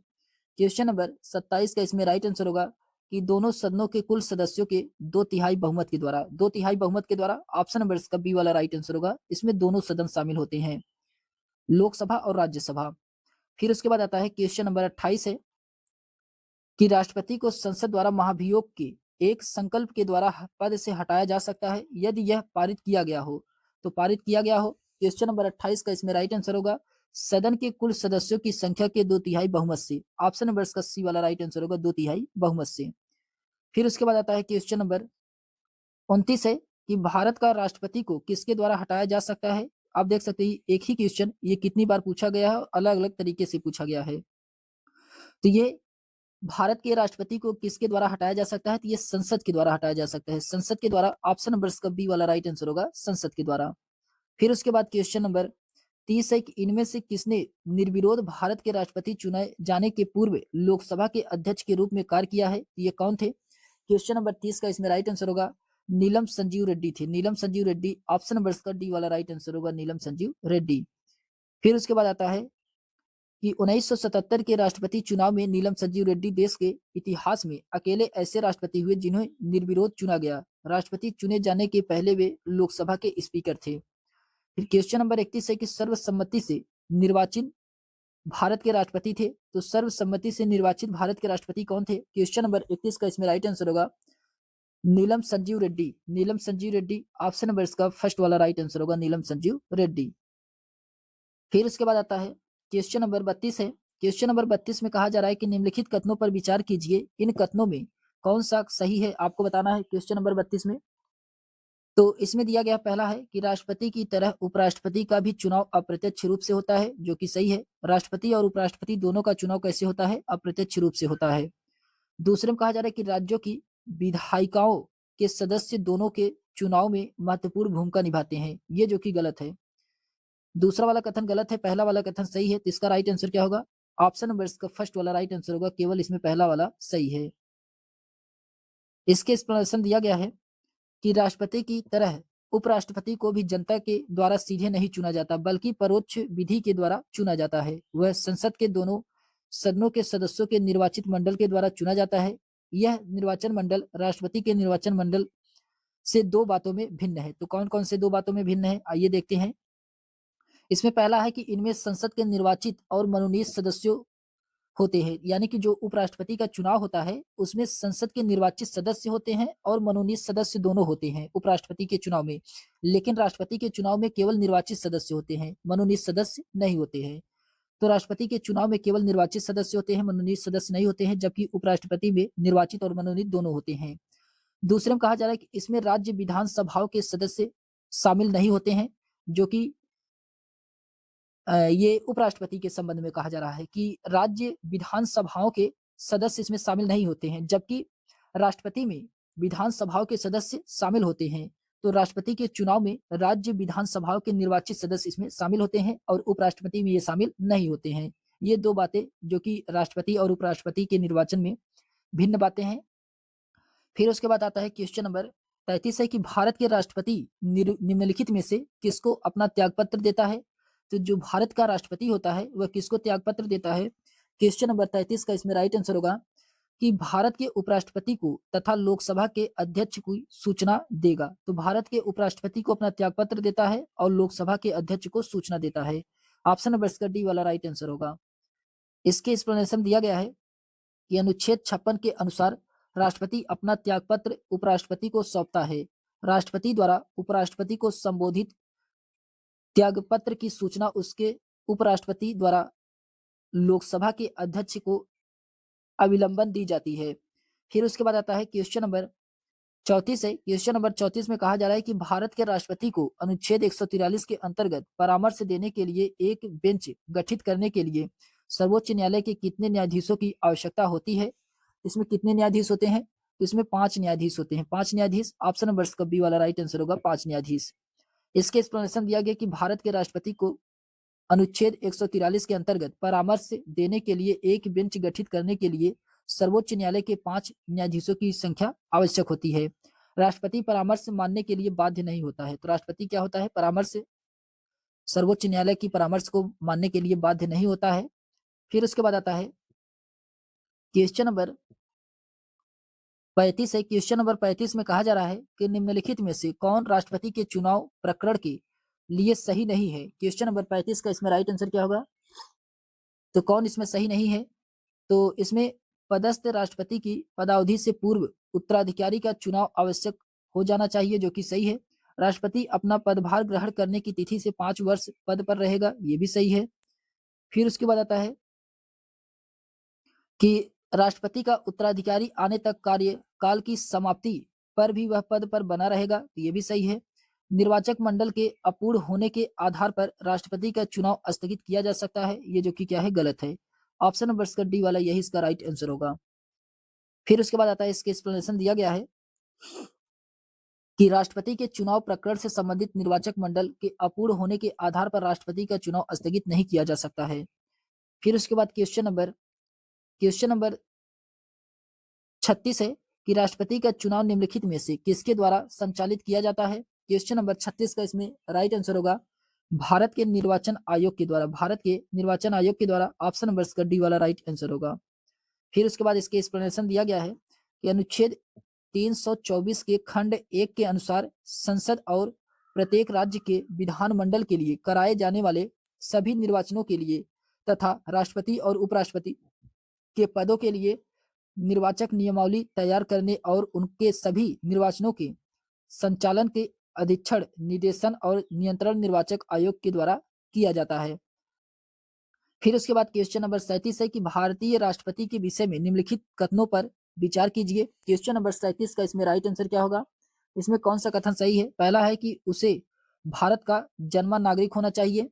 क्वेश्चन नंबर 27 का इसमें राइट आंसर होगा कि दोनों सदनों के कुल सदस्यों के 2/3 बहुमत के द्वारा। 2/3 बहुमत के द्वारा ऑप्शन नंबर इसका बी वाला राइट आंसर होगा। इसमें दोनों सदन शामिल होते हैं, लोकसभा और राज्यसभा। फिर उसके बाद आता है क्वेश्चन नंबर 28 है कि राष्ट्रपति को संसद द्वारा महाभियोग के एक संकल्प के द्वारा पद से हटाया जा सकता है यदि यह पारित किया गया हो। तो पारित किया गया हो। क्वेश्चन नंबर 28 का इसमें राइट आंसर होगा सदन के कुल सदस्यों की संख्या के 2/3 बहुमत से। ऑप्शन नंबर इसका सी वाला राइट आंसर होगा 2/3 बहुमत से। फिर उसके बाद आता है क्वेश्चन नंबर 29 है कि भारत का राष्ट्रपति को किसके द्वारा हटाया जा सकता है? आप देख सकते हैं एक ही क्वेश्चन ये कितनी बार पूछा गया है और अलग अलग तरीके से पूछा गया है। तो ये भारत के राष्ट्रपति को किसके द्वारा हटाया जा सकता है? तो ये संसद के द्वारा हटाया जा सकता है। संसद के द्वारा ऑप्शन नंबर इसका बी वाला राइट आंसर होगा, संसद के द्वारा। फिर उसके बाद क्वेश्चन नंबर 30 है कि इनमें से किसने निर्विरोध भारत के राष्ट्रपति चुनाए जाने के पूर्व लोकसभा के अध्यक्ष के रूप में कार्य किया है? ये कौन थे? क्वेश्चन नंबर 30 का इसमें राइट आंसर होगा नीलम संजीव रेड्डी थे। नीलम संजीव रेड्डी ऑप्शन नंबर इसका डी वाला राइट आंसर होगा, नीलम संजीव रेड्डी। फिर उसके बाद आता है कि 1977 के राष्ट्रपति चुनाव में नीलम संजीव रेड्डी देश के इतिहास में अकेले ऐसे राष्ट्रपति हुए जिन्हें निर्विरोध चुना गया। राष्ट्रपति चुने जाने के पहले वे लोकसभा के स्पीकर थे। फिर क्वेश्चन नंबर 31 है कि सर्वसम्मति से निर्वाचित भारत के राष्ट्रपति थे। तो सर्वसम्मति से निर्वाचित भारत के राष्ट्रपति कौन थे? क्वेश्चन नंबर 31 का इसमें राइट आंसर होगा नीलम संजीव रेड्डी। नीलम संजीव रेड्डी ऑप्शन नंबर इसका फर्स्ट वाला राइट आंसर होगा, नीलम संजीव रेड्डी। फिर उसके बाद आता है क्वेश्चन नंबर 32 है। क्वेश्चन नंबर 32 में कहा जा रहा है कि निम्नलिखित कथनों पर विचार कीजिए, इन कथनों में कौन सा सही है आपको बताना है। क्वेश्चन नंबर 32 में तो इसमें दिया गया पहला है कि राष्ट्रपति की तरह उपराष्ट्रपति का भी चुनाव अप्रत्यक्ष रूप से होता है, जो कि सही है। राष्ट्रपति और उपराष्ट्रपति दोनों का चुनाव कैसे होता है? अप्रत्यक्ष रूप से होता है। दूसरे में कहा जा रहा है कि राज्यों की विधायिकाओं के सदस्य दोनों के चुनाव में महत्वपूर्ण भूमिका निभाते हैं, ये जो कि गलत है। दूसरा वाला कथन गलत है, पहला वाला कथन सही है। तो इसका राइट आंसर क्या होगा? ऑप्शन नंबर इसका फर्स्ट वाला राइट आंसर होगा, केवल इसमें पहला वाला सही है। इसके एक्सप्लेनेशन दिया गया है कि राष्ट्रपति की तरह उपराष्ट्रपति को भी जनता के द्वारा सीधे नहीं चुना जाता, बल्कि परोक्ष विधि के द्वारा चुना जाता है। वह संसद के दोनों सदनों के सदस्यों के निर्वाचित मंडल के द्वारा चुना जाता है। यह निर्वाचन मंडल राष्ट्रपति के निर्वाचन मंडल से दो बातों में भिन्न है। तो कौन कौन से दो बातों में भिन्न है, आइए देखते हैं। इसमें पहला है कि इनमें संसद के निर्वाचित और मनोनीत सदस्यों होते हैं, यानी कि जो उपराष्ट्रपति का चुनाव होता है उसमें संसद के निर्वाचित सदस्य होते हैं और मनोनीत सदस्य दोनों होते हैं उपराष्ट्रपति के चुनाव में। लेकिन राष्ट्रपति के चुनाव में केवल निर्वाचित सदस्य होते हैं, मनोनीत सदस्य नहीं होते हैं। तो राष्ट्रपति के चुनाव में केवल निर्वाचित सदस्य होते हैं, मनोनीत सदस्य नहीं होते हैं, जबकि उपराष्ट्रपति में निर्वाचित और मनोनीत दोनों होते हैं। दूसरे में कहा जा रहा है कि इसमें राज्य विधानसभाओं के सदस्य शामिल नहीं होते हैं, जो कि ये उपराष्ट्रपति के संबंध में कहा जा रहा है कि राज्य विधानसभाओं के सदस्य इसमें शामिल नहीं होते हैं, जबकि राष्ट्रपति में विधानसभाओं के सदस्य शामिल होते हैं। तो राष्ट्रपति के चुनाव में राज्य विधानसभाओं के निर्वाचित सदस्य इसमें शामिल होते हैं और उपराष्ट्रपति में ये शामिल नहीं होते हैं। ये दो बातें जो कि राष्ट्रपति और उपराष्ट्रपति के निर्वाचन में भिन्न बातें हैं। फिर उसके बाद आता है क्वेश्चन नंबर 33 है कि भारत के राष्ट्रपति निम्नलिखित में से किसको अपना त्यागपत्र देता है। तो जो भारत का राष्ट्रपति होता है वह किसको त्यागपत्र देता है। क्वेश्चन नंबर 33 का इसमें राइट आंसर होगा कि भारत के उपराष्ट्रपति को तथा लोकसभा के अध्यक्ष को सूचना देगा। तो भारत के उपराष्ट्रपति को अपना त्यागपत्र देता है और लोकसभा के अध्यक्ष को सूचना देता है। ऑप्शन नंबर इसका डी वाला राइट आंसर होगा। इसके एक्सप्लेनेशन दिया गया है कि अनुच्छेद 56 के अनुसार राष्ट्रपति अपना त्यागपत्र उपराष्ट्रपति को सौंपता है। राष्ट्रपति द्वारा उपराष्ट्रपति को संबोधित त्यागपत्र की सूचना उसके उपराष्ट्रपति द्वारा लोकसभा के अध्यक्ष को अविलंबन दी जाती है। फिर उसके बाद आता है क्वेश्चन नंबर 34 है। क्वेश्चन नंबर 34 में कहा जा रहा है कि भारत के राष्ट्रपति को अनुच्छेद 143 के अंतर्गत परामर्श देने के लिए एक बेंच गठित करने के लिए सर्वोच्च न्यायालय के कितने न्यायाधीशों की आवश्यकता होती है। इसमें कितने न्यायाधीश होते हैं, इसमें 5 न्यायाधीश होते हैं। 5 न्यायाधीश, ऑप्शन नंबर का बी वाला राइट आंसर होगा, 5 न्यायाधीश। इसके एक्सप्लेनेशन दिया गया कि भारत के राष्ट्रपति को अनुच्छेद 143 के अंतर्गत परामर्श देने के लिए एक बेंच गठित करने के लिए सर्वोच्च न्यायालय के 5 न्यायाधीशों की संख्या आवश्यक होती है। राष्ट्रपति परामर्श मानने के लिए बाध्य नहीं होता है। तो राष्ट्रपति क्या होता है, परामर्श, सर्वोच्च न्यायालय की परामर्श को मानने के लिए बाध्य नहीं होता है। फिर उसके बाद आता है क्वेश्चन नंबर 35 है। क्वेश्चन नंबर 35 में कहा जा रहा है कि निम्नलिखित में से कौन राष्ट्रपति के चुनाव प्रकरण के लिए सही नहीं है। क्वेश्चन नंबर 35 का इसमें राइट आंसर क्या होगा, तो कौन इसमें सही नहीं है। तो इसमें पदस्थ राष्ट्रपति की पदावधि से पूर्व उत्तराधिकारी का चुनाव आवश्यक हो जाना चाहिए, जो कि सही है। राष्ट्रपति अपना पदभार ग्रहण करने की तिथि से 5 वर्ष पद पर रहेगा, ये भी सही है। फिर उसके बाद आता है कि राष्ट्रपति का उत्तराधिकारी आने तक कार्यकाल की समाप्ति पर भी वह पद पर बना रहेगा, तो ये भी सही है। निर्वाचक मंडल के अपूर्ण होने के आधार पर राष्ट्रपति का चुनाव स्थगित किया जा सकता है, ये जो कि क्या है, गलत है। ऑप्शन नंबर इसका डी वाला यही इसका राइट आंसर होगा। फिर उसके बाद आता है, इसके एक्सप्लेनेशन दिया गया है कि राष्ट्रपति के चुनाव प्रकरण से संबंधित निर्वाचक मंडल के अपूर्ण होने के आधार पर राष्ट्रपति का चुनाव स्थगित नहीं किया जा सकता है। फिर उसके बाद क्वेश्चन नंबर 36 है कि राष्ट्रपति का चुनाव निम्नलिखित में से किसके द्वारा संचालित किया जाता है। क्वेश्चन नंबर 36 का इसमें राइट आंसर होगा भारत के निर्वाचन आयोग के द्वारा। भारत के निर्वाचन आयोग के द्वारा, ऑप्शन नंबर का डी वाला राइट आंसर होगा। फिर उसके बाद इसके एक्सप्लेनेशन दिया गया है कि अनुच्छेद 324 के खंड 1 के अनुसार संसद और प्रत्येक राज्य के विधानमंडल के लिए कराए जाने वाले सभी निर्वाचनों के लिए तथा राष्ट्रपति और उपराष्ट्रपति के पदों के लिए निर्वाचक नियमावली तैयार करने और उनके सभी निर्वाचनों के संचालन के अधीक्षण, निदेशन और नियंत्रण निर्वाचक आयोग के द्वारा किया जाता है। फिर उसके बाद क्वेश्चन नंबर 37 है कि भारतीय राष्ट्रपति के विषय में निम्नलिखित कथनों पर विचार कीजिए। क्वेश्चन नंबर 37 का इसमें राइट आंसर क्या होगा, इसमें कौन सा कथन सही है। पहला है कि उसे भारत का जन्मा नागरिक होना चाहिए।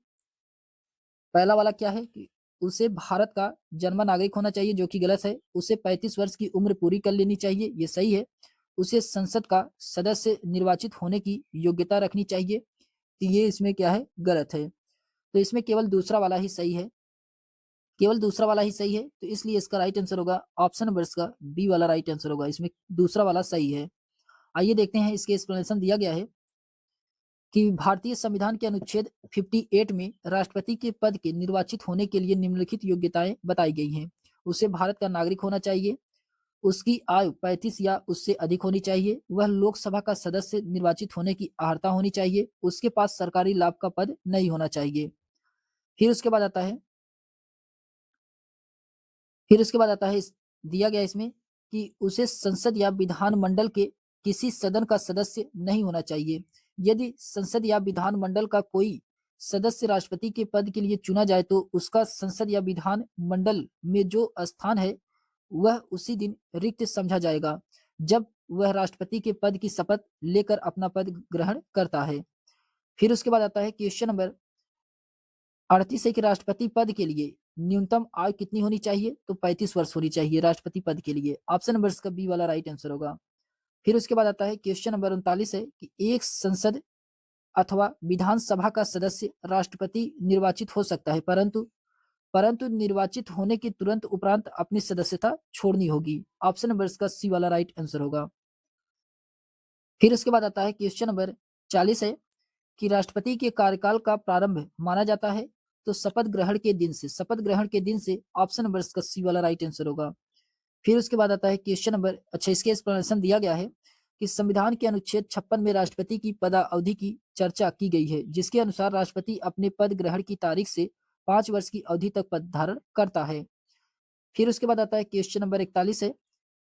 पहला वाला क्या है कि उसे भारत का जन्मा नागरिक होना चाहिए, जो कि गलत है। उसे 35 वर्ष की उम्र पूरी कर लेनी चाहिए, ये सही है। उसे संसद का सदस्य निर्वाचित होने की योग्यता रखनी चाहिए, तो ये इसमें क्या है, गलत है। तो इसमें केवल दूसरा वाला ही सही है, केवल दूसरा वाला ही सही है। तो इसलिए इसका राइट आंसर होगा ऑप्शन नंबर इसका बी वाला राइट आंसर होगा, इसमें दूसरा वाला सही है। आइए देखते हैं, इसके एक्सप्लेनेशन दिया गया है कि भारतीय संविधान के अनुच्छेद 58 में राष्ट्रपति के पद के निर्वाचित होने के लिए निम्नलिखित योग्यताएं बताई गई हैं। उसे भारत का नागरिक होना चाहिए, उसकी आयु 35 या उससे अधिक होनी चाहिए, वह लोकसभा का सदस्य निर्वाचित होने की अर्हता होनी चाहिए, उसके पास सरकारी लाभ का पद नहीं होना चाहिए। फिर उसके बाद आता है दिया गया इसमें कि उसे संसद या विधानमंडल के किसी सदन का सदस्य नहीं होना चाहिए। यदि संसद या विधानमंडल का कोई सदस्य राष्ट्रपति के पद के लिए चुना जाए तो उसका संसद या विधानमंडल में जो स्थान है वह उसी दिन रिक्त समझा जाएगा जब वह राष्ट्रपति के पद की शपथ लेकर अपना पद ग्रहण करता है। फिर उसके बाद आता है क्वेश्चन नंबर 38 है कि राष्ट्रपति पद के लिए न्यूनतम आयु कितनी होनी चाहिए? तो 35 वर्ष होनी चाहिए राष्ट्रपति पद के लिए। ऑप्शन नंबर इसका बी वाला राइट आंसर होगा। फिर उसके बाद आता है क्वेश्चन नंबर 39 है कि एक संसद अथवा विधानसभा का सदस्य राष्ट्रपति निर्वाचित हो सकता है परंतु परंतु निर्वाचित होने के तुरंत उपरांत अपनी सदस्यता छोड़नी होगी। ऑप्शन नंबर इसका सी वाला राइट आंसर होगा। फिर उसके बाद आता है क्वेश्चन नंबर 40 है कि राष्ट्रपति के कार्यकाल का प्रारंभ माना जाता है तो शपथ ग्रहण के दिन से। शपथ ग्रहण के दिन से। ऑप्शन नंबर इसका सी वाला राइट आंसर होगा। फिर उसके बाद आता है क्वेश्चन नंबर इसके एक्सप्लेनेशन दिया गया है कि संविधान के अनुच्छेद 56 में राष्ट्रपति की पदावधि की चर्चा की गई है जिसके अनुसार राष्ट्रपति अपने पद ग्रहण की तारीख से 5 वर्ष की अवधि तक पद धारण करता है। फिर उसके बाद आता है क्वेश्चन नंबर 41 है।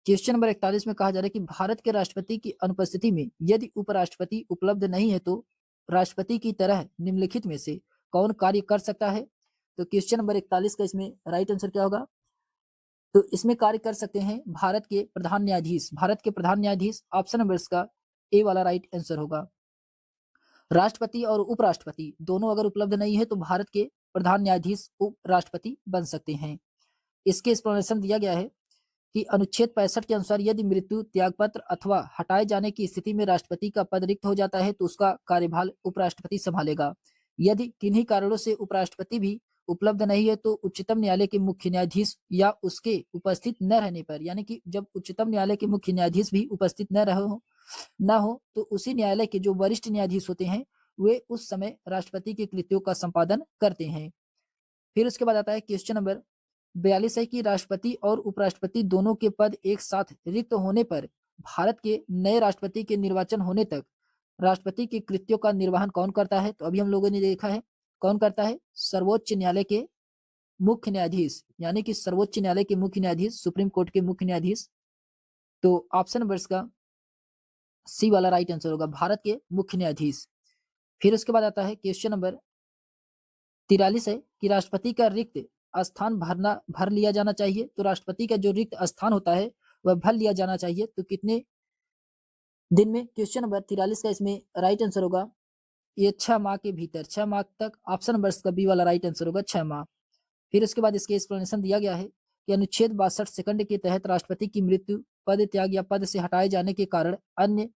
क्वेश्चन नंबर 41 में कहा जा रहा है कि भारत के राष्ट्रपति की अनुपस्थिति में यदि उपराष्ट्रपति उपलब्ध नहीं है तो राष्ट्रपति की तरह निम्नलिखित में से कौन कार्य कर सकता है? तो क्वेश्चन नंबर 41 का इसमें राइट आंसर क्या होगा? तो इसमें कार्य कर सकते हैं भारत के प्रधान न्यायाधीश। भारत के प्रधान न्यायाधीश। ऑप्शन नंबर इसका ए वाला राइट आंसर होगा। राष्ट्रपति और उपराष्ट्रपति दोनों अगर उपलब्ध नहीं है तो भारत के प्रधान न्यायाधीश उपराष्ट्रपति बन सकते हैं। इसके एक्सप्लेनेशन दिया गया है कि अनुच्छेद 65 के अनुसार यदि मृत्यु, त्यागपत्र अथवा हटाए जाने की स्थिति में राष्ट्रपति का पद रिक्त हो जाता है तो उसका कार्यभार उपराष्ट्रपति संभालेगा। यदि किन्हीं कारणों से उपराष्ट्रपति भी उपलब्ध नहीं है तो उच्चतम न्यायालय के मुख्य न्यायाधीश या उसके उपस्थित न रहने पर, यानी कि जब उच्चतम न्यायालय के मुख्य न्यायाधीश भी उपस्थित न हो तो उसी न्यायालय के जो वरिष्ठ न्यायाधीश होते हैं वे उस समय राष्ट्रपति के कृत्यों का संपादन करते हैं। फिर उसके बाद आता है क्वेश्चन नंबर 42 है कि राष्ट्रपति और उपराष्ट्रपति दोनों के पद एक साथ रिक्त होने पर भारत के नए राष्ट्रपति के निर्वाचन होने तक राष्ट्रपति के कृत्यों का निर्वहन कौन करता है? तो अभी हम लोगों ने देखा है कौन करता है? सर्वोच्च न्यायालय के मुख्य न्यायाधीश, यानी कि सर्वोच्च न्यायालय के मुख्य न्यायाधीश, सुप्रीम कोर्ट के मुख्य न्यायाधीश। तो ऑप्शन नंबर इसका सी वाला राइट आंसर होगा, भारत के मुख्य न्यायाधीश। फिर उसके बाद आता है क्वेश्चन नंबर 43 है कि राष्ट्रपति का रिक्त स्थान भर लिया जाना चाहिए। तो राष्ट्रपति का जो रिक्त स्थान होता है वह भर लिया जाना चाहिए तो कितने दिन में? क्वेश्चन नंबर 43 का इसमें राइट आंसर होगा ये 6 माह के भीतर, 6 माह तक। ऑप्शन नंबर इसका बी वाला राइट आंसर होगा, 6 माह। फिर उसके बाद इसके एक्सप्लेनेशन दिया गया है कि अनुच्छेद 62 सेकंड के तहत राष्ट्रपति की मृत्यु, पद त्याग या पद से हटाए जाने के कारण अन्य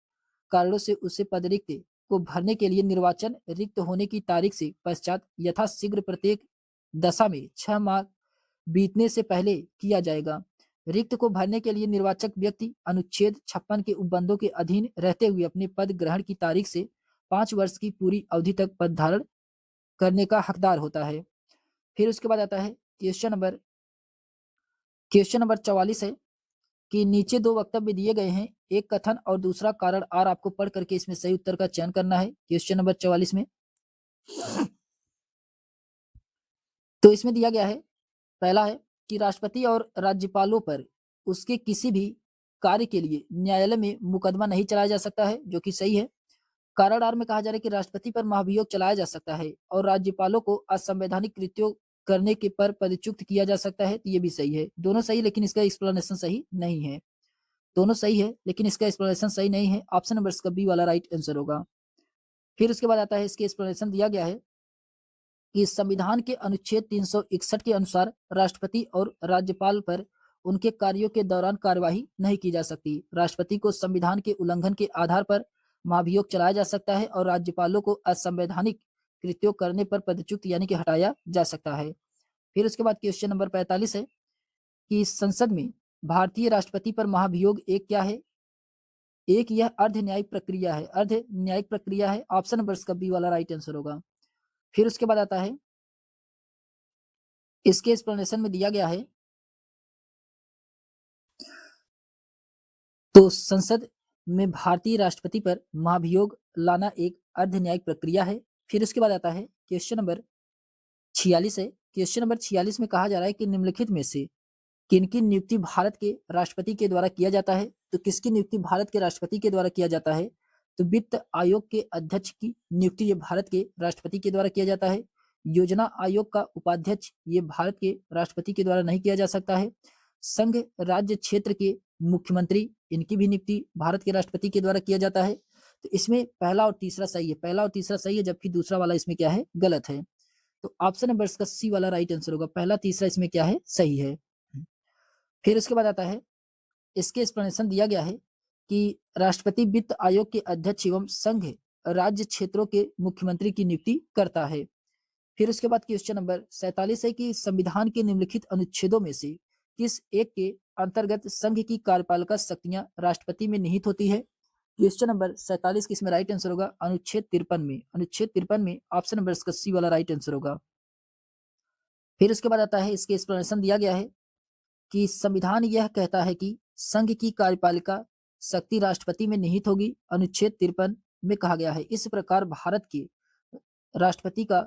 कारणों से उसे पद रिक्त को भरने के लिए निर्वाचन रिक्त होने की तारीख से पश्चात यथाशीघ्र प्रत्येक दशा में 6 माह बीतने से पहले किया जाएगा। रिक्त को भरने के लिए निर्वाचक व्यक्ति अनुच्छेद 56 के उपबंधों के अधीन रहते हुए अपने पद ग्रहण की तारीख से 5 वर्ष की पूरी अवधि तक पद धारण करने का हकदार होता है। फिर उसके बाद आता है क्वेश्चन नंबर 44 है कि नीचे दो वक्तव्य दिए गए हैं, एक कथन और दूसरा कारण आर आपको पढ़ करके इसमें सही उत्तर का चयन करना है। क्वेश्चन नंबर 44 में तो इसमें दिया गया है, पहला है कि राष्ट्रपति और राज्यपालों पर उसके किसी भी कार्य के लिए न्यायालय में मुकदमा नहीं चलाया जा सकता है, जो कि सही है। कारण आर में कहा जा रहा है कि राष्ट्रपति पर महाभियोग चलाया जा सकता है और राज्यपालों को असंवैधानिक कृत्यों करने के पर पदच्युत किया जा सकता है, तो ये भी सही है। दोनों सही लेकिन इसका एक्सप्लेनेशन सही नहीं है। दोनों सही है लेकिन इसका एक्सप्लेनेशन सही नहीं है। ऑप्शन नंबर इसका बी वाला राइट आंसर होगा। फिर उसके बाद आता है इसके एक्सप्लेनेशन दिया गया है कि संविधान के अनुच्छेद 361 के अनुसार राष्ट्रपति और राज्यपाल पर उनके कार्यों के दौरान कार्यवाही नहीं की जा सकती। राष्ट्रपति को संविधान के उल्लंघन के आधार पर महाभियोग चलाया जा सकता है और राज्यपालों को असंवैधानिक कृत्यों करने पर पदच्युत यानी कि हटाया जा सकता है। फिर उसके बाद क्वेश्चन नंबर 45 है कि संसद में भारतीय राष्ट्रपति पर महाभियोग एक क्या है? एक यह अर्ध न्यायिक प्रक्रिया है, अर्ध न्यायिक प्रक्रिया है। ऑप्शन नंबर इसका बी वाला राइट आंसर होगा। फिर उसके बाद आता है, इसके एक्सप्लेनेशन में दिया गया है, तो संसद में भारतीय राष्ट्रपति पर महाभियोग लाना एक अर्ध न्यायिक प्रक्रिया है। फिर उसके बाद आता है क्वेश्चन नंबर 46 है। क्वेश्चन नंबर 46 में कहा जा रहा है कि निम्नलिखित में से किनकी नियुक्ति भारत के राष्ट्रपति के द्वारा किया जाता है। तो किसकी नियुक्ति भारत के राष्ट्रपति के द्वारा किया जाता है? तो वित्त आयोग के अध्यक्ष की नियुक्ति ये भारत के राष्ट्रपति के द्वारा किया जाता है। योजना आयोग का उपाध्यक्ष ये भारत के राष्ट्रपति के द्वारा नहीं किया जा सकता है। संघ राज्य क्षेत्र के मुख्यमंत्री, इनकी भी नियुक्ति भारत के राष्ट्रपति के द्वारा किया जाता है। तो इसमें पहला और तीसरा सही है, पहला और तीसरा सही है, जबकि दूसरा वाला इसमें क्या है, गलत है। तो ऑप्शन नंबर इसका सी वाला राइट आंसर होगा। पहला तीसरा इसमें क्या है, सही है। फिर उसके बाद आता है, इसके एक्सप्लेनेशन दिया गया है कि राष्ट्रपति वित्त आयोग के अध्यक्ष एवं संघ राज्य क्षेत्रों के मुख्यमंत्री की नियुक्ति करता है। फिर उसके बाद क्वेश्चन नंबर 47 है कि संविधान के निम्नलिखित अनुच्छेदों में से किस एक के अंतर्गत संघ की कार्यपालिका शक्तियां राष्ट्रपति में निहित होती है? क्वेश्चन नंबर 47 की इसमें राइट आंसर होगा अनुच्छेद 53 में। अनुच्छेद 53 में ऑप्शन नंबर इसका सी वाला राइट आंसर होगा। फिर उसके बाद आता है, इसके एक्सप्लेनेशन दिया गया है कि संविधान यह कहता है कि संघ की कार्यपालिका शक्ति राष्ट्रपति में निहित होगी। अनुच्छेद 53 में कहा गया है, इस प्रकार भारत के राष्ट्रपति का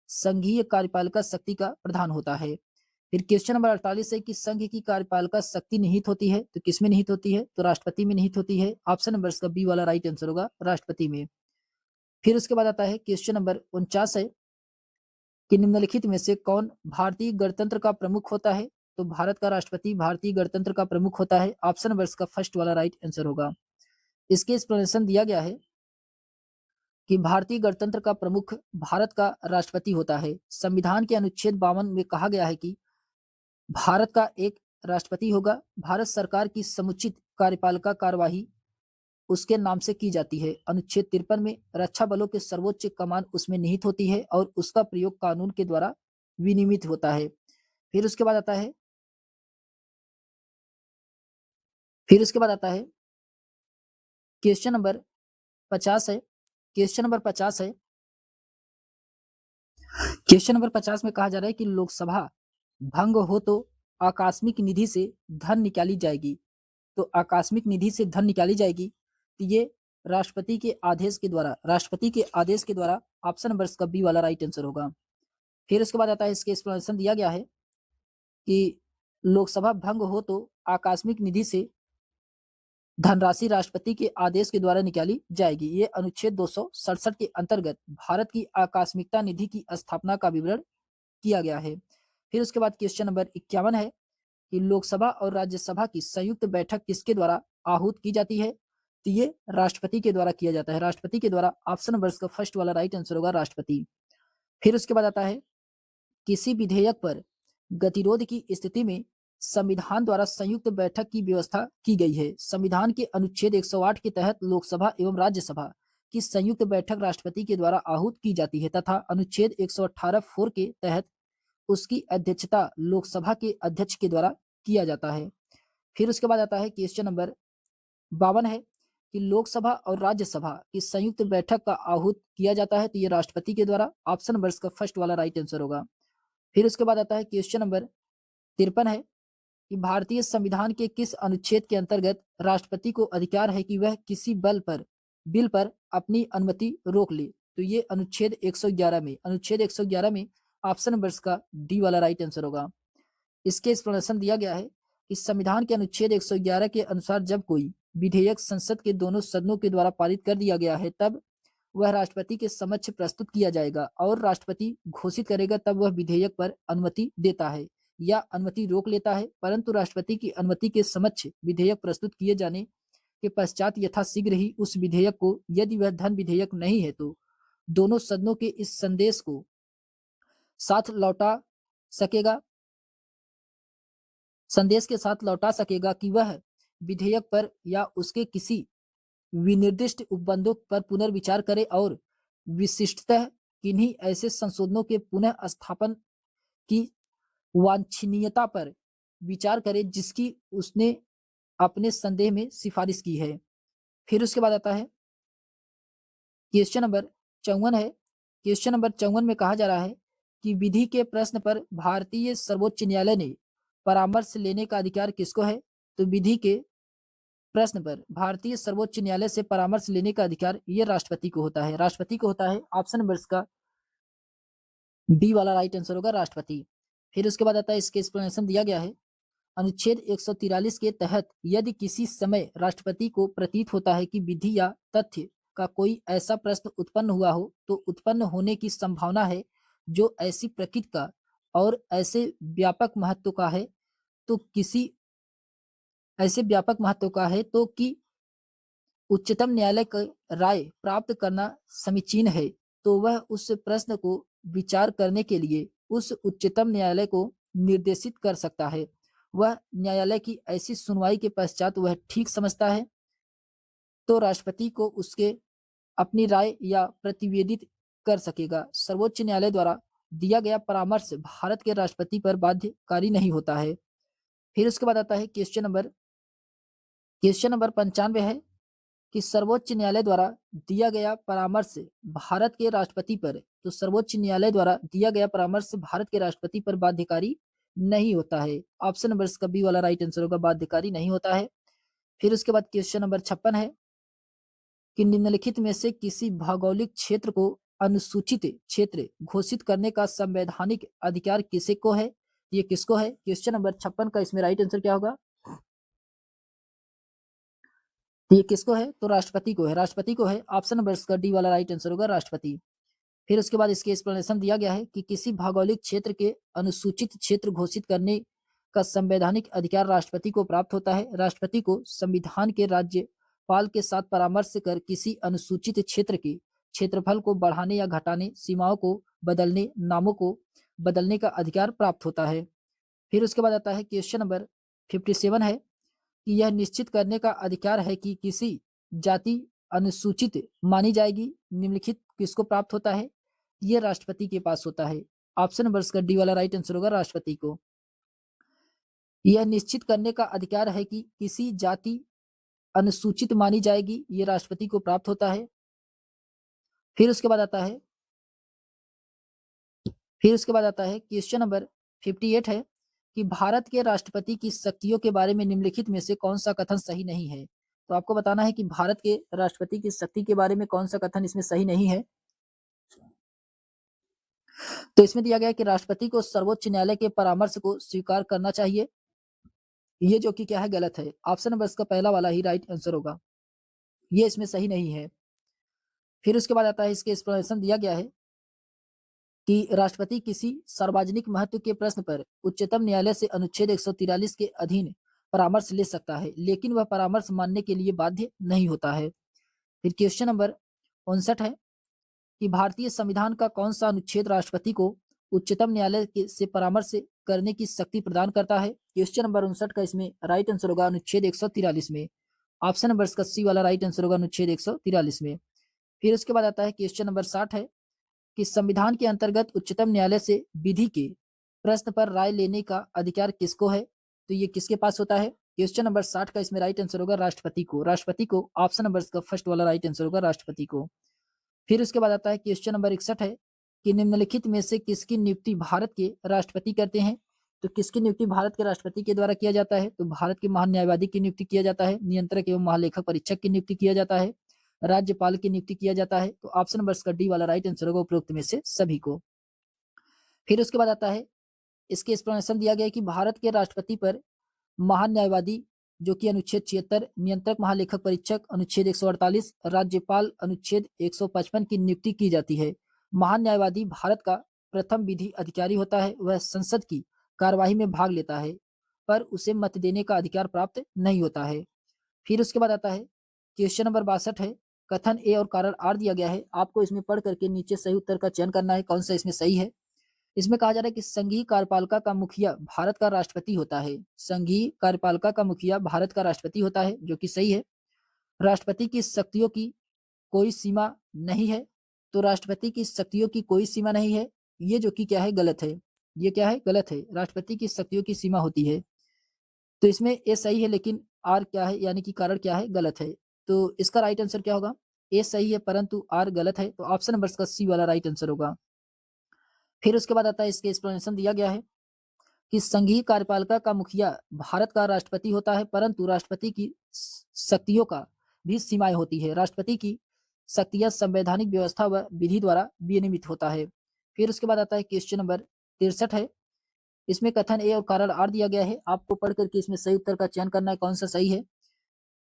संघीय कार्यपालिका शक्ति का प्रधान होता है। फिर क्वेश्चन नंबर 48 है कि संघ की कार्यपालिका शक्ति निहित होती है, तो किसमें निहित होती है? तो राष्ट्रपति में निहित होती है। ऑप्शन नंबर इसका बी वाला राइट आंसर होगा, राष्ट्रपति में। फिर उसके बाद आता है क्वेश्चन नंबर 49 है कि निम्नलिखित में से कौन भारतीय गणतंत्र का प्रमुख होता है? तो भारत का राष्ट्रपति भारतीय गणतंत्र का प्रमुख होता है। ऑप्शन नंबर इसका फर्स्ट वाला राइट आंसर होगा। इसके एक्सप्लेनेशन दिया गया है कि भारतीय गणतंत्र का प्रमुख भारत का राष्ट्रपति होता है। संविधान के अनुच्छेद 52 में कहा गया है कि भारत का एक राष्ट्रपति होगा। भारत सरकार की समुचित कार्यपालिका कार्यवाही उसके नाम से की जाती है। अनुच्छेद 53 में रक्षा बलों के सर्वोच्च कमान उसमें निहित होती है और उसका प्रयोग कानून के द्वारा विनियमित होता है। फिर उसके बाद आता है, क्वेश्चन नंबर 50 है। क्वेश्चन नंबर 50 है, क्वेश्चन नंबर 50 में कहा जा रहा है कि लोकसभा भंग हो तो आकस्मिक निधि से धन निकाली जाएगी। तो आकस्मिक निधि से धन निकाली जाएगी, तो ये राष्ट्रपति के आदेश के द्वारा ऑप्शन नंबर इसका बी वाला राइट आंसर होगा। फिर उसके बाद आता है, इसके एक्सप्लेनेशन दिया गया है कि लोकसभा भंग हो तो आकस्मिक निधि से धनराशि राष्ट्रपति के आदेश के द्वारा निकाली जाएगी। ये अनुच्छेद 267 के अंतर्गत भारत की आकस्मिकता निधि की स्थापना का विवरण किया गया है। फिर उसके बाद क्वेश्चन नंबर 51 है कि लोकसभा और राज्यसभा की संयुक्त बैठक किसके द्वारा आहूत की जाती है? तो ये राष्ट्रपति के द्वारा किया जाता है, राष्ट्रपति के द्वारा। ऑप्शन नंबर इसका फर्स्ट वाला राइट आंसर होगा, राष्ट्रपति। फिर उसके बाद आता है, किसी विधेयक पर गतिरोध की स्थिति में संविधान द्वारा संयुक्त बैठक की व्यवस्था की गई है। संविधान के अनुच्छेद 108 के तहत लोकसभा एवं राज्यसभा की संयुक्त बैठक राष्ट्रपति के द्वारा आहूत की जाती है तथा अनुच्छेद 118 4 के तहत उसकी अध्यक्षता लोकसभा के अध्यक्ष के द्वारा किया जाता है। फिर उसके बाद आता है, क्वेश्चन नंबर 52 है कि लोकसभा और राज्यसभा की संयुक्त बैठक का आहूत किया जाता है, तो ये राष्ट्रपति के द्वारा। ऑप्शन नंबर इसका फर्स्ट वाला राइट आंसर होगा। फिर उसके बाद आता है, क्वेश्चन नंबर 53 है कि भारतीय संविधान के किस अनुच्छेद के अंतर्गत राष्ट्रपति को अधिकार है कि वह किसी बिल पर अपनी अनुमति रोक ले? तो ये अनुच्छेद 111 में ऑप्शन नंबर इसका डी वाला राइट आंसर होगा। इसके एक्सप्लेनेशन दिया गया है कि संविधान के अनुच्छेद 111 के अनुसार जब कोई विधेयक संसद के दोनों सदनों के द्वारा पारित कर दिया गया है तब वह राष्ट्रपति के समक्ष प्रस्तुत किया जाएगा और राष्ट्रपति घोषित करेगा, तब वह विधेयक पर अनुमति देता है या अनुमति रोक लेता है। परंतु राष्ट्रपति की अनुमति के समक्ष विधेयक प्रस्तुत किए जाने के पश्चात यथाशीघ्र ही उस विधेयक को, यदि वह धन विधेयक नहीं है, तो दोनों सदनों के इस संदेश को साथ लौटा सकेगा संदेश के साथ लौटा सकेगा कि वह विधेयक पर या उसके किसी विनिर्दिष्ट उपबंधों पर पुनर्विचार करे और विशिष्टतः किन्हीं ऐसे संशोधनों के पुनः स्थापन की वांछनीयता पर विचार करे जिसकी उसने अपने संदेह में सिफारिश की है। फिर उसके बाद आता है क्वेश्चन नंबर 54 है। क्वेश्चन नंबर 54 में कहा जा रहा है कि विधि के प्रश्न पर भारतीय सर्वोच्च न्यायालय ने परामर्श लेने का अधिकार किसको है? तो विधि के प्रश्न पर भारतीय सर्वोच्च न्यायालय से परामर्श लेने का अधिकार ये राष्ट्रपति को होता है। राष्ट्रपति को होता है। ऑप्शन नंबर इसका बी वाला राइट आंसर होगा, राष्ट्रपति। फिर उसके बाद आता है, इसके एक्सप्लेनेशन दिया गया है। अनुच्छेद 143 के तहत यदि किसी समय राष्ट्रपति को प्रतीत होता है कि विधि या तथ्य का कोई ऐसा प्रश्न उत्पन्न हुआ हो तो उत्पन्न होने की संभावना है जो ऐसी प्रकृति का और ऐसे व्यापक महत्व का है, तो किसी ऐसे व्यापक महत्व का है तो कि उच्चतम न्यायालय की राय प्राप्त करना समीचीन है, तो वह उस प्रश्न को विचार करने के लिए उस उच्चतम न्यायालय को निर्देशित कर सकता है। वह न्यायालय की ऐसी सुनवाई के पश्चात वह ठीक समझता है तो राष्ट्रपति को उसके अपनी राय या प्रतिवेदित कर सकेगा। सर्वोच्च न्यायालय द्वारा दिया गया परामर्श भारत के राष्ट्रपति पर बाध्यकारी नहीं होता है। फिर उसके बाद आता है क्वेश्चन नंबर 95 है कि सर्वोच्च न्यायालय द्वारा दिया गया परामर्श भारत के राष्ट्रपति पर, तो सर्वोच्च न्यायालय द्वारा दिया गया परामर्श भारत के राष्ट्रपति पर बाध्यकारी नहीं होता है। ऑप्शन नंबर इसका बी वाला राइट आंसर होगा, बाध्यकारी नहीं होता है। फिर उसके बाद क्वेश्चन नंबर 56 है कि निम्नलिखित में से किसी भौगोलिक क्षेत्र को अनुसूचित क्षेत्र घोषित करने का संवैधानिक अधिकार किसे को है? ये किसको है? क्वेश्चन नंबर 56 का इसमें राइट आंसर क्या होगा? ये किसको है? तो राष्ट्रपति को है। राष्ट्रपति को है। ऑप्शन नंबर इसका डी वाला राइट आंसर होगा, राष्ट्रपति। फिर उसके बाद इसके एक्सप्लेनेशन दिया गया है कि किसी भौगोलिक क्षेत्र के अनुसूचित क्षेत्र घोषित करने का संवैधानिक अधिकार राष्ट्रपति को प्राप्त होता है। राष्ट्रपति को संविधान के राज्यपाल के साथ परामर्श कर किसी अनुसूचित क्षेत्र के क्षेत्रफल को बढ़ाने या घटाने, सीमाओं को बदलने, नामों को बदलने का अधिकार प्राप्त होता है। फिर उसके बाद आता है क्वेश्चन नंबर 57 है कि यह निश्चित करने का अधिकार है कि किसी जाति अनुसूचित मानी जाएगी, निम्नलिखित किसको प्राप्त होता है? यह राष्ट्रपति के पास होता है। ऑप्शन नंबर इसका डी वाला राइट आंसर होगा, राष्ट्रपति को। यह निश्चित करने का अधिकार है कि किसी जाति अनुसूचित मानी जाएगी, ये राष्ट्रपति को प्राप्त होता है। फिर उसके बाद आता है क्वेश्चन नंबर 58 है कि भारत के राष्ट्रपति की शक्तियों के बारे में निम्नलिखित में से कौन सा कथन सही नहीं है? तो आपको बताना है कि भारत के राष्ट्रपति की शक्ति के बारे में कौन सा कथन इसमें सही नहीं है। तो इसमें दिया गया है कि राष्ट्रपति को सर्वोच्च न्यायालय के परामर्श को स्वीकार करना चाहिए, ये जो कि क्या है, गलत है। ऑप्शन नंबर इसका पहला वाला ही राइट आंसर होगा, ये इसमें सही नहीं है। फिर उसके बाद आता है, इसके एक्सप्लेनेशन दिया गया है कि राष्ट्रपति किसी सार्वजनिक महत्व के प्रश्न पर उच्चतम न्यायालय से अनुच्छेद 143 के अधीन परामर्श ले सकता है, लेकिन वह परामर्श मानने के लिए बाध्य नहीं होता है। फिर क्वेश्चन नंबर 59 है कि भारतीय संविधान का कौन सा अनुच्छेद राष्ट्रपति को उच्चतम न्यायालय से परामर्श करने की शक्ति प्रदान करता है? क्वेश्चन नंबर 59 का इसमें राइट आंसर होगा अनुच्छेद 143 में। ऑप्शन नंबर इसका सी वाला राइट आंसर होगा अनुच्छेद 143 में। फिर उसके बाद आता है क्वेश्चन नंबर 60 है कि संविधान के अंतर्गत उच्चतम न्यायालय से विधि के प्रश्न पर राय लेने का अधिकार किसको है? तो ये किसके पास होता है? क्वेश्चन नंबर 60 का इसमें राइट आंसर होगा राष्ट्रपति को। राष्ट्रपति को, ऑप्शन नंबर इसका फर्स्ट वाला राइट आंसर होगा, राष्ट्रपति को। फिर उसके बाद आता है क्वेश्चन नंबर 61 है कि निम्नलिखित में से किसकी नियुक्ति भारत के राष्ट्रपति करते हैं? तो किसकी नियुक्ति भारत के राष्ट्रपति के द्वारा किया जाता है? तो भारत के महान न्यायवादी की नियुक्ति किया जाता है, नियंत्रक एवं महालेखक परीक्षक की नियुक्ति किया जाता है, राज्यपाल की नियुक्ति किया जाता है। तो ऑप्शन नंबर इसका डी वाला राइट आंसर होगा उपरोक्त में से सभी को। फिर उसके बाद आता है, इसके एक्सप्लेनेशन दिया गया है कि भारत के राष्ट्रपति पर महान न्यायवादी जो कि अनुच्छेद 76, नियंत्रक महालेखक परीक्षक अनुच्छेद 148, राज्यपाल अनुच्छेद 155 की नियुक्ति की जाती है। महान न्यायवादी भारत का प्रथम विधि अधिकारी होता है। वह संसद की कार्यवाही में भाग लेता है पर उसे मत देने का अधिकार प्राप्त नहीं होता है। फिर उसके बाद आता है क्वेश्चन नंबर 62 है, कथन ए और कारण आर दिया गया है। आपको इसमें पढ़ करके नीचे सही उत्तर का चयन करना है, कौन सा इसमें सही है। इसमें कहा जा रहा है कि संघीय कार्यपालिका का मुखिया भारत का राष्ट्रपति होता है। संघीय कार्यपालिका का मुखिया भारत का राष्ट्रपति होता है, जो कि सही है। राष्ट्रपति की शक्तियों की कोई सीमा नहीं है, तो राष्ट्रपति की शक्तियों की कोई सीमा नहीं है, ये जो कि क्या है, गलत है। ये क्या है, गलत है। राष्ट्रपति की शक्तियों की सीमा होती है। तो इसमें ए सही है, लेकिन आर क्या है यानी कि कारण क्या है, गलत है। तो इसका राइट आंसर क्या होगा? ए सही है परंतु आर गलत है, तो ऑप्शन नंबर का सी वाला राइट आंसर होगा। फिर उसके बाद आता है, इसके एक्सप्लेनेशन दिया गया है कि संघीय कार्यपालिका का मुखिया भारत का राष्ट्रपति होता है, परंतु राष्ट्रपति की शक्तियों का भी सीमाएं होती है। राष्ट्रपति की शक्तियां संवैधानिक व्यवस्था व विधि द्वारा विनियमित होता है। फिर उसके बाद आता है क्वेश्चन नंबर 63 है। इसमें कथन ए और कारण आर दिया गया है। आपको पढ़ करके इसमें सही उत्तर का चयन करना है, कौन सा सही है।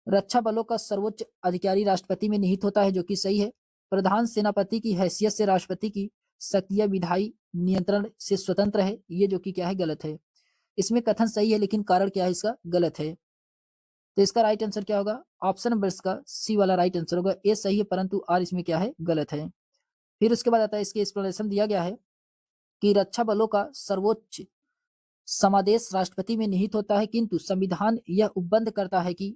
रक्षा बलों का सर्वोच्च अधिकारी राष्ट्रपति में निहित होता है, जो कि सही है। प्रधान सेनापति की हैसियत से राष्ट्रपति की शक्तियां विधायी नियंत्रण से स्वतंत्र है, ये जो कि क्या है, गलत है। इसमें कथन सही है लेकिन कारण क्या है इसका, गलत है। तो इसका राइट आंसर क्या होगा? ऑप्शन नंबर इसका सी वाला राइट आंसर होगा। ए सही है परंतु आर इसमें क्या है, गलत है। फिर उसके बाद आता है, इसके एक्सप्लेनेशन दिया गया है कि रक्षा बलों का सर्वोच्च समादेश राष्ट्रपति में निहित होता है, किंतु संविधान यह उपबंध करता है कि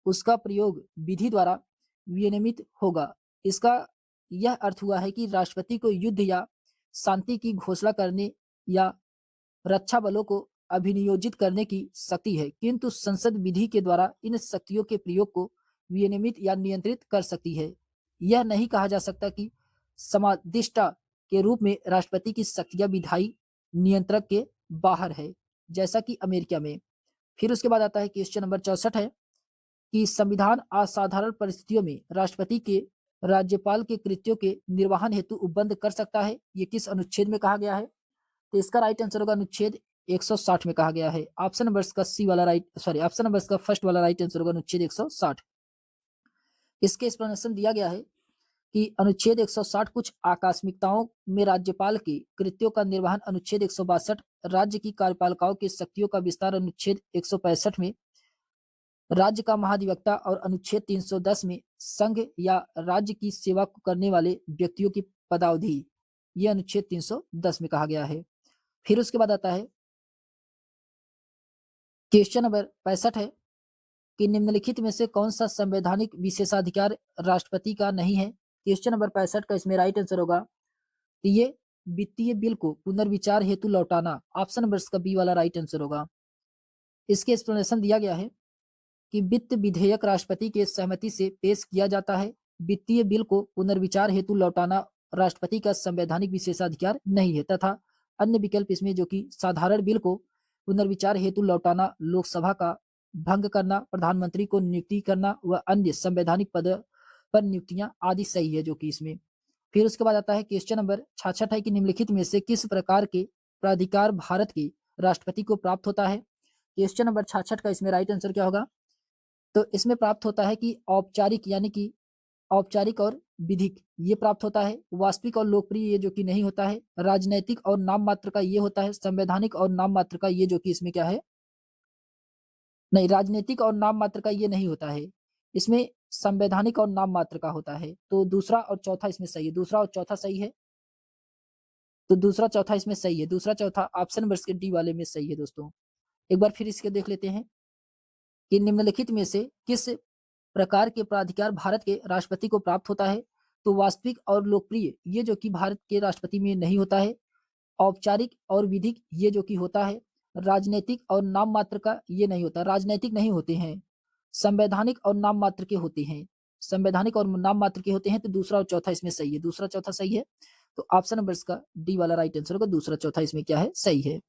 उसका प्रयोग विधि द्वारा विनियमित होगा। इसका यह अर्थ हुआ है कि राष्ट्रपति को युद्ध या शांति की घोषणा करने या रक्षा बलों को अभिनियोजित करने की शक्ति है, किंतु संसद विधि के द्वारा इन शक्तियों के प्रयोग को विनियमित या नियंत्रित कर सकती है। यह नहीं कहा जा सकता कि समादिष्टा के रूप में राष्ट्रपति की शक्तियां विधायी नियंत्रक के बाहर है, जैसा कि अमेरिका में। फिर उसके बाद आता है क्वेश्चन नंबर 64 है कि संविधान असाधारण परिस्थितियों में राष्ट्रपति के राज्यपाल के कृत्यों के निर्वहन हेतु उपबंध कर सकता है, ये किस अनुच्छेद में कहा गया है? तो इसका राइट आंसर होगा अनुच्छेद 160 में कहा गया है। ऑप्शन नंबर का सी वाला ऑप्शन नंबर का फर्स्ट वाला राइट आंसर होगा अनुच्छेद 160। इसके एक्सप्लेनेशन दिया गया है कि अनुच्छेद 160 कुछ आकस्मिकताओं में राज्यपाल के कृत्यों का निर्वहन अनुच्छेद 162, राज्य की कार्यपालिकाओं की शक्तियों का विस्तार अनुच्छेद 165 में, राज्य का महाधिवक्ता और अनुच्छेद 310 में संघ या राज्य की सेवा करने वाले व्यक्तियों की पदावधि, यह अनुच्छेद 310 में कहा गया है। फिर उसके बाद आता है क्वेश्चन नंबर 65 है कि निम्नलिखित में से कौन सा संवैधानिक विशेषाधिकार राष्ट्रपति का नहीं है? क्वेश्चन नंबर 65 का इसमें राइट आंसर होगा कि ये वित्तीय बिल को पुनर्विचार हेतु लौटाना, ऑप्शन नंबर का बी वाला राइट आंसर होगा। इसके एक्सप्लेनेशन दिया गया है कि वित्त विधेयक राष्ट्रपति के सहमति से पेश किया जाता है। वित्तीय बिल को पुनर्विचार हेतु लौटाना राष्ट्रपति का संवैधानिक विशेषाधिकार नहीं है, तथा अन्य विकल्प इसमें जो कि साधारण बिल को पुनर्विचार हेतु लौटाना, लोकसभा का भंग करना, प्रधानमंत्री को नियुक्ति करना व अन्य संवैधानिक पद पर नियुक्तियां आदि सही है जो कि इसमें। फिर उसके बाद आता है क्वेश्चन नंबर 66 है कि निम्नलिखित में से किस प्रकार के प्राधिकार भारत के राष्ट्रपति को प्राप्त होता है? क्वेश्चन नंबर 66 का इसमें राइट आंसर क्या होगा? तो इसमें प्राप्त होता है कि औपचारिक यानी कि औपचारिक और विधिक ये प्राप्त होता है, वास्तविक और लोकप्रिय ये जो कि नहीं होता है, राजनैतिक और नाम मात्र का ये होता है, संवैधानिक और नाम मात्र का ये जो कि इसमें क्या है, नहीं, राजनीतिक और नाम मात्र का ये नहीं होता है, इसमें संवैधानिक और नाम मात्र का होता है। तो दूसरा और चौथा इसमें सही है, दूसरा और चौथा सही है। तो दूसरा चौथा इसमें सही है, दूसरा चौथा ऑप्शन नंबर के डी वाले में सही है दोस्तों। एक बार फिर इसके देख लेते हैं कि निम्नलिखित में से किस प्रकार के प्राधिकार भारत के राष्ट्रपति को प्राप्त होता है? तो वास्तविक और लोकप्रिय ये जो कि भारत के राष्ट्रपति में नहीं होता है, औपचारिक और विधिक ये जो कि होता है, राजनीतिक और नाम मात्र का ये नहीं होता, राजनीतिक नहीं होते हैं, संवैधानिक और नाम मात्र के होते हैं, संवैधानिक और नाम मात्र के होते हैं। तो दूसरा और चौथा इसमें सही है, दूसरा चौथा सही है। तो ऑप्शन नंबर इसका डी वाला राइट आंसर होगा, दूसरा चौथा इसमें क्या है, सही है।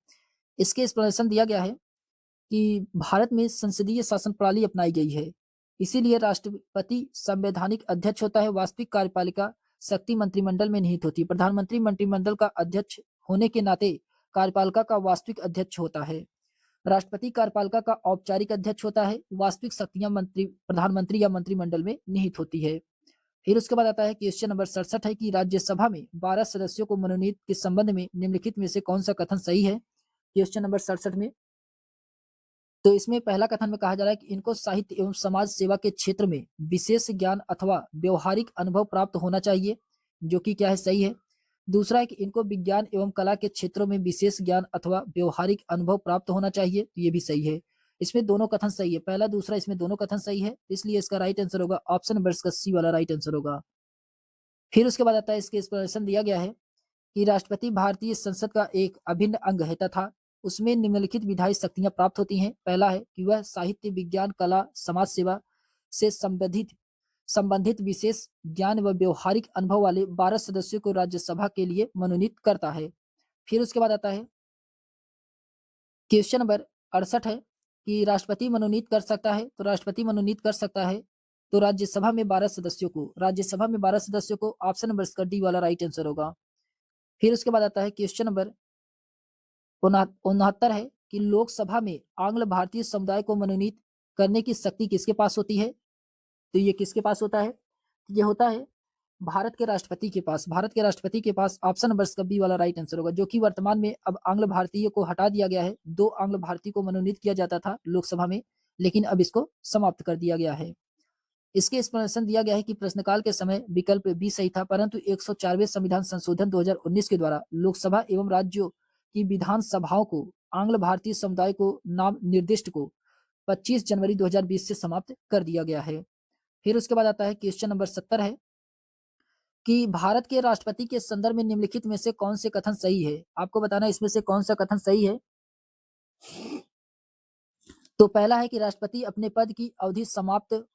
इसके एक्सप्लेनेशन दिया गया है कि भारत में संसदीय शासन प्रणाली अपनाई गई है, इसीलिए राष्ट्रपति संवैधानिक अध्यक्ष होता है। वास्तविक कार्यपालिका शक्ति मंत्रिमंडल में निहित होती है। प्रधानमंत्री मंत्रिमंडल का अध्यक्ष होने के नाते कार्यपालिका का वास्तविक अध्यक्ष होता है। राष्ट्रपति कार्यपालिका का औपचारिक अध्यक्ष होता है। वास्तविक शक्तियां मंत्री प्रधानमंत्री या मंत्रिमंडल में निहित होती है। फिर उसके बाद आता है क्वेश्चन नंबर 67 है कि राज्यसभा में 12 सदस्यों को मनोनीत के संबंध में निम्नलिखित में से कौन सा कथन सही है? क्वेश्चन नंबर 67 में तो इसमें पहला कथन में कहा जा रहा है कि इनको साहित्य एवं समाज सेवा के क्षेत्र में विशेष ज्ञान अथवा व्यवहारिक अनुभव प्राप्त होना चाहिए, जो कि क्या है, सही है। दूसरा है कि इनको विज्ञान एवं कला के क्षेत्रों में विशेष ज्ञान अथवा व्यवहारिक अनुभव प्राप्त होना चाहिए, तो ये भी सही है। इसमें दोनों कथन सही है, पहला दूसरा इसमें दोनों कथन सही है, इसलिए इसका राइट आंसर होगा ऑप्शन नंबर का सी वाला राइट आंसर होगा। फिर उसके बाद आता है, इसके एक्सप्लेनेशन दिया गया है कि राष्ट्रपति भारतीय संसद का एक अभिन्न अंग है तथा उसमें निम्नलिखित विधायी शक्तियां प्राप्त होती हैं। पहला है कि वह साहित्य, विज्ञान, कला, समाज सेवा से संबंधित संबंधित विशेष ज्ञान व व्यवहारिक अनुभव वाले 12 सदस्यों को राज्यसभा के लिए मनोनीत करता है। फिर उसके बाद आता है क्वेश्चन नंबर 68 है कि राष्ट्रपति मनोनीत कर सकता है, तो राष्ट्रपति मनोनीत कर सकता है तो राज्यसभा में 12 सदस्यों को, राज्यसभा में 12 सदस्यों को, ऑप्शन नंबर इसका डी वाला राइट आंसर होगा। फिर उसके बाद आता है क्वेश्चन नंबर 69 है कि लोकसभा में आंग्ल भारतीय समुदाय को मनोनीत करने की शक्ति किसके पास होती है? तो ये किसके पास होता है? ये होता है भारत के राष्ट्रपति के पास। भारत के राष्ट्रपति के पास ऑप्शन नंबर इसका बी वाला राइट आंसर होगा, जो कि वर्तमान में अब आंग्ल भारतीय को हटा दिया गया है। 2 आंग्ल भारतीय को मनोनीत किया जाता था लोकसभा में, लेकिन अब इसको समाप्त कर दिया गया है। इसके एक्सप्लेनेशन दिया गया है कि प्रश्नकाल के समय विकल्प बी सही था, परंतु 104वें संविधान संशोधन 2019 के द्वारा लोकसभा एवं राज्यों की विधानसभाओं को आंग्ल भारतीय समुदाय को नाम निर्दिष्ट को 25 जनवरी 2020 से समाप्त कर दिया गया है। फिर उसके बाद आता है क्वेश्चन नंबर 70 है कि भारत के राष्ट्रपति के संदर्भ में निम्नलिखित में से कौन से कथन सही है? आपको बताना है इसमें से कौन सा कथन सही है। तो पहला है कि राष्ट्रपति अपने पद की अवधि समाप्त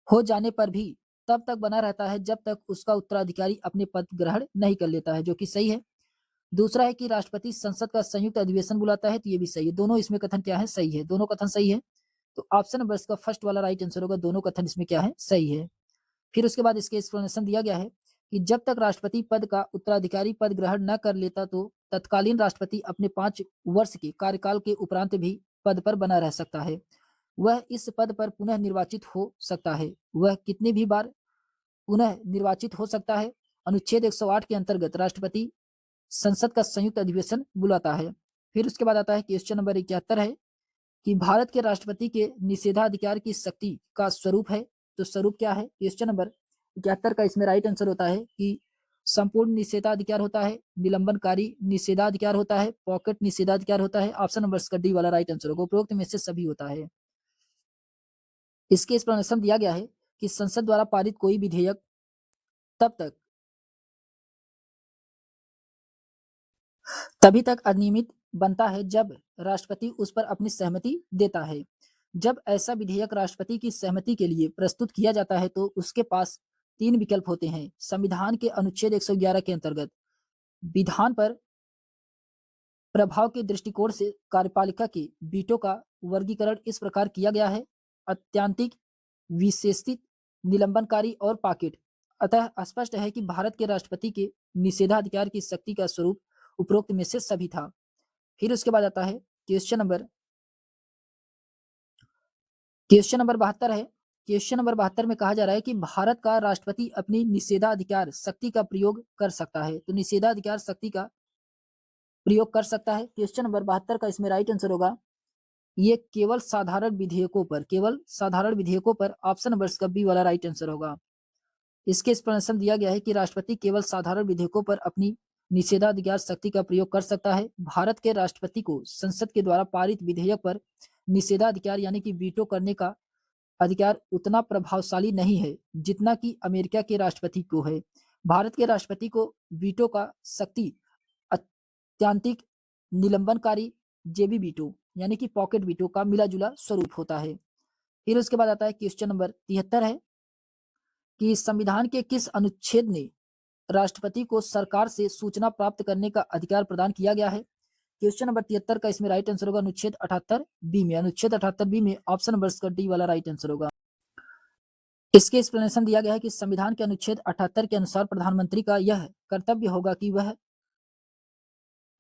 हो जाने पर भी तब तक बना रहता है जब तक उसका उत्तराधिकारी अपने पद ग्रहण नहीं कर लेता है, जो कि सही है। दूसरा है कि राष्ट्रपति संसद का संयुक्त अधिवेशन बुलाता है, तो ये भी सही है। दोनों इसमें कथन क्या है? सही है, दोनों कथन सही है। तो ऑप्शन नंबर इसका फर्स्ट वाला राइट आंसर होगा, दोनों कथन इसमें क्या है? सही है। फिर उसके बाद इसके एक्सप्लेनेशन दिया गया है कि जब तक राष्ट्रपति पद का उत्तराधिकारी पद ग्रहण न कर लेता तो तत्कालीन राष्ट्रपति अपने 5 वर्ष के कार्यकाल के उपरांत भी पद पर बना रह सकता है। वह इस पद पर पुनः निर्वाचित हो सकता है। वह कितनी भी बार पुनः निर्वाचित हो सकता है? अनुच्छेद 108 के अंतर्गत राष्ट्रपति संसद का संयुक्त अधिवेशन बुलाता है। फिर उसके बाद आता है क्वेश्चन नंबर 71 है कि भारत के राष्ट्रपति के निषेधाधिकार की शक्ति का स्वरूप है, तो स्वरूप क्या है? क्वेश्चन नंबर 71 का इसमें राइट आंसर होता है कि संपूर्ण निषेधाधिकार होता है, निलंबनकारी निषेधाधिकार होता है, पॉकेट निषेधाधिकार होता है। ऑप्शन नंबर इसका डी वाला राइट आंसर होगा, उपरोक्त में से सभी होता है। इसके एक्सप्लेनेशन दिया गया है कि संसद द्वारा पारित कोई विधेयक तभी तक अनियमित बनता है जब राष्ट्रपति उस पर अपनी सहमति देता है। जब ऐसा विधेयक राष्ट्रपति की सहमति के लिए प्रस्तुत किया जाता है तो उसके पास 3 विकल्प होते हैं। संविधान के अनुच्छेद 111 के अंतर्गत विधान पर प्रभाव के दृष्टिकोण से कार्यपालिका के वीटो का वर्गीकरण इस प्रकार किया गया है: अत्यंतिक, विशेषित, निलंबनकारी और पॉकेट। अतः स्पष्ट है कि भारत के राष्ट्रपति के निषेधाधिकार की शक्ति का स्वरूप उपरोक्त में से सभी था। फिर उसके बाद आता है क्वेश्चन नंबर 72 है। क्वेश्चन नंबर 72 में कहा जा रहा है कि भारत का राष्ट्रपति अपनी निषेधाधिकार शक्ति का प्रयोग कर सकता है, तो निषेधाधिकार शक्ति का प्रयोग कर सकता है। क्वेश्चन नंबर 72 का इसमें राइट आंसर होगा ये केवल साधारण विधेयकों पर, केवल साधारण विधेयकों पर। ऑप्शन नंबर इसका बी वाला राइट आंसर होगा। इसके एक्सप्लेनेशन दिया गया है कि राष्ट्रपति केवल साधारण विधेयकों पर अपनी निषेधाधिकार शक्ति का प्रयोग कर सकता है। भारत के राष्ट्रपति को संसद के द्वारा पारित विधेयक पर निषेधाधिकार यानी कि वीटो करने का अधिकार उतना प्रभावशाली नहीं है जितना कि अमेरिका के राष्ट्रपति को है। भारत के राष्ट्रपति को वीटो का शक्ति अत्यंतिक, निलंबनकारी, जेबी वीटो यानी कि पॉकेट वीटो का मिला जुला स्वरूप होता है। फिर उसके बाद आता है क्वेश्चन नंबर 73 है कि संविधान के किस अनुच्छेद ने राष्ट्रपति को सरकार से सूचना प्राप्त करने का अधिकार प्रदान किया गया है? क्वेश्चन नंबर 73 का इसमें राइट आंसर होगा अनुच्छेद 78 बी में। अनुच्छेद 78 बी में ऑप्शन नंबर इसका डी वाला राइट आंसर होगा। इसके एक्सप्लेनेशन दिया गया है कि संविधान के अनुच्छेद 78 के अनुसार प्रधानमंत्री का यह कर्तव्य होगा कि वह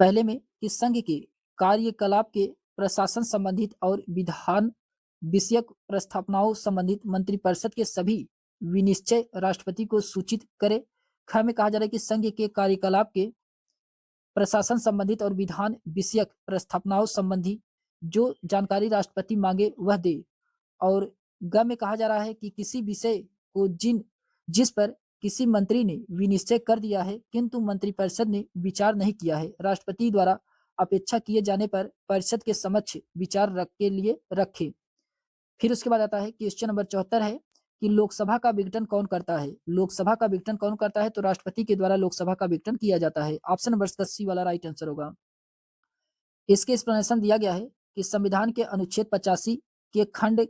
पहले में कि संघ के कार्यकलाप के प्रशासन संबंधित और विधान विषयक प्रस्तावनाओं संबंधित मंत्रिपरिषद के सभी विनिश्चय राष्ट्रपति को सूचित करे। ख में कहा जा रहा है कि संघ के कार्यकलाप के प्रशासन संबंधित और विधान विषयक प्रस्तावनाओं संबंधी जो जानकारी राष्ट्रपति मांगे वह दे। और ग में कहा जा रहा है कि किसी विषय को जिस पर किसी मंत्री ने विनिश्चय कर दिया है किंतु मंत्रिपरिषद ने विचार नहीं किया है, राष्ट्रपति द्वारा अपेक्षा किए जाने पर परिषद के समक्ष विचार के लिए रखे। फिर उसके बाद आता है क्वेश्चन नंबर 74 है कि लोकसभा का विघटन कौन करता है? लोकसभा का विघटन कौन करता है? तो राष्ट्रपति के द्वारा लोकसभा का विघटन किया जाता है। ऑप्शन नंबर सी वाला राइट आंसर होगा। इसके एक्सप्लेनेशन दिया गया है कि संविधान के अनुच्छेद 85 के खंड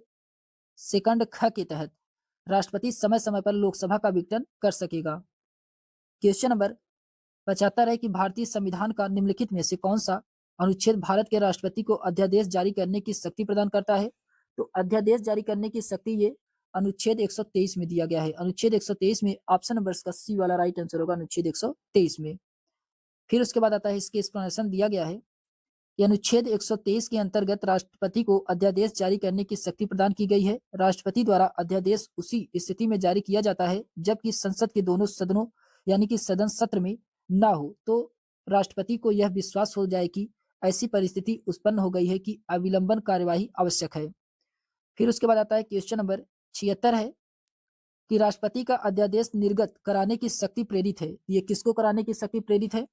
सेकंड ख के तहत राष्ट्रपति समय समय पर लोकसभा का विघटन कर सकेगा। क्वेश्चन नंबर 75 है कि भारतीय संविधान का निम्नलिखित में से कौन सा अनुच्छेद भारत के राष्ट्रपति को अध्यादेश जारी करने की शक्ति प्रदान करता है? तो अध्यादेश जारी करने की शक्ति ये अनुच्छेद 123 में दिया गया है। अनुच्छेद 123 में ऑप्शन नंबर का सी वाला राइट आंसर होगा, अनुच्छेद 123 में। फिर उसके बाद आता है इसके एक्सप्लेनेशन दिया गया है कि अनुच्छेद 123 के अंतर्गत राष्ट्रपति को अध्यादेश जारी करने की शक्ति प्रदान की गई है। राष्ट्रपति द्वारा अध्यादेश उसी स्थिति में जारी किया जाता है जबकि संसद के दोनों सदनों यानी कि सदन सत्र में ना हो, तो राष्ट्रपति को यह विश्वास हो जाए कि ऐसी परिस्थिति उत्पन्न हो गई है कि अविलंबन कार्यवाही आवश्यक है। फिर उसके बाद आता है क्वेश्चन नंबर 76 है कि राष्ट्रपति का अध्यादेश निर्गत कराने की शक्ति प्रेरित है। ये किसको कराने की शक्ति प्रेरित है?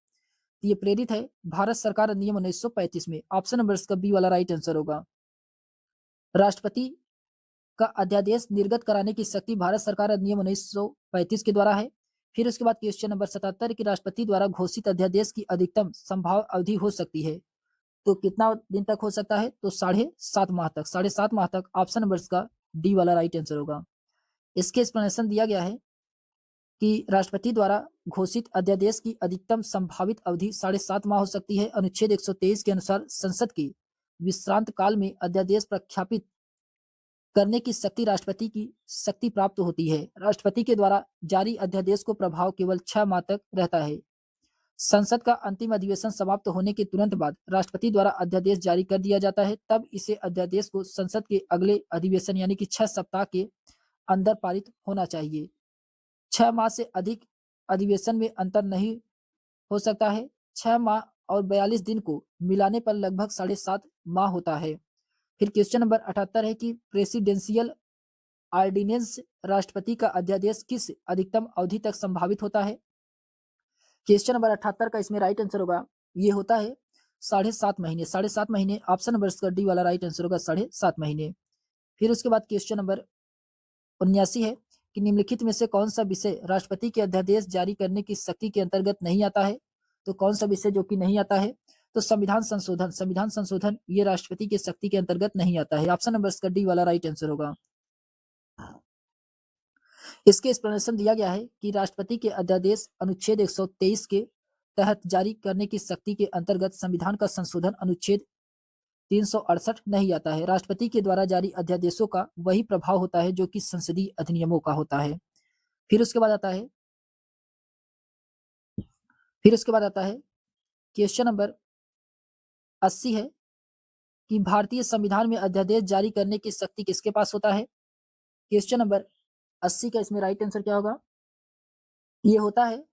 ये प्रेरित है भारत सरकार अधिनियम 1935 में। ऑप्शन नंबर इसका बी वाला राइट आंसर होगा। राष्ट्रपति का अध्यादेश निर्गत कराने की शक्ति भारत सरकार अधिनियम 1935 के द्वारा है। फिर उसके बाद क्वेश्चन नंबर 77 कि राष्ट्रपति द्वारा घोषित अध्यादेश की अधिकतम संभाव अवधि हो सकती है, तो कितना दिन तक हो सकता है? तो 7.5 माह तक। 7.5 माह तक ऑप्शन नंबर इसका डी वाला राइट आंसर होगा। इसके एक्सप्लेनेशन दिया गया है कि राष्ट्रपति द्वारा घोषित अध्यादेश की अधिकतम संभावित अवधि 7.5 माह हो सकती है। अनुच्छेद 123 के अनुसार संसद के विश्रांत काल में अध्यादेश प्रख्यापित करने की शक्ति राष्ट्रपति की शक्ति प्राप्त होती है। राष्ट्रपति के द्वारा जारी अध्यादेश को प्रभाव केवल 6 माह तक रहता है। संसद का अंतिम अधिवेशन समाप्त होने के तुरंत बाद राष्ट्रपति द्वारा अध्यादेश जारी कर दिया जाता है, तब इसे अध्यादेश को संसद के अगले अधिवेशन यानी कि 6 सप्ताह के अंदर पारित होना चाहिए। 6 माह से अधिक अधिवेशन में अंतर नहीं हो सकता है। 6 माह और 42 दिन को मिलाने पर लगभग 7.5 माह होता है। फिर क्वेश्चन नंबर 78 है कि प्रेसिडेंशियल ऑर्डिनेंस राष्ट्रपति का अध्यादेश किस अधिकतम अवधि तक संभावित होता है? क्वेश्चन नंबर 78 का इसमें राइट आंसर होगा, ये होता है 7.5 महीने। 7.5 महीने ऑप्शन नंबर इसका डी वाला राइट आंसर होगा, 7.5 महीने। फिर उसके बाद क्वेश्चन नंबर 79 है कि निम्नलिखित में से कौन सा विषय राष्ट्रपति के अध्यादेश जारी करने की शक्ति के अंतर्गत नहीं आता है? तो कौन सा विषय जो कि नहीं आता है? तो संविधान संशोधन। संविधान संशोधन ये राष्ट्रपति की शक्ति के अंतर्गत नहीं आता है। ऑप्शन नंबर इसका डी वाला राइट आंसर होगा। इसके एक्सप्लेनेशन दिया गया है कि राष्ट्रपति के अध्यादेश अनुच्छेद 123 के तहत जारी करने की शक्ति के अंतर्गत संविधान का संशोधन अनुच्छेद 368 नहीं आता है। राष्ट्रपति के द्वारा जारी अध्यादेशों का वही प्रभाव होता है जो कि संसदीय अधिनियमों का होता है। फिर उसके बाद आता है क्वेश्चन नंबर 80 है कि भारतीय संविधान में अध्यादेश जारी करने की शक्ति किसके पास होता है? क्वेश्चन नंबर 80 का इसमें राइट आंसर क्या होगा? ये होता है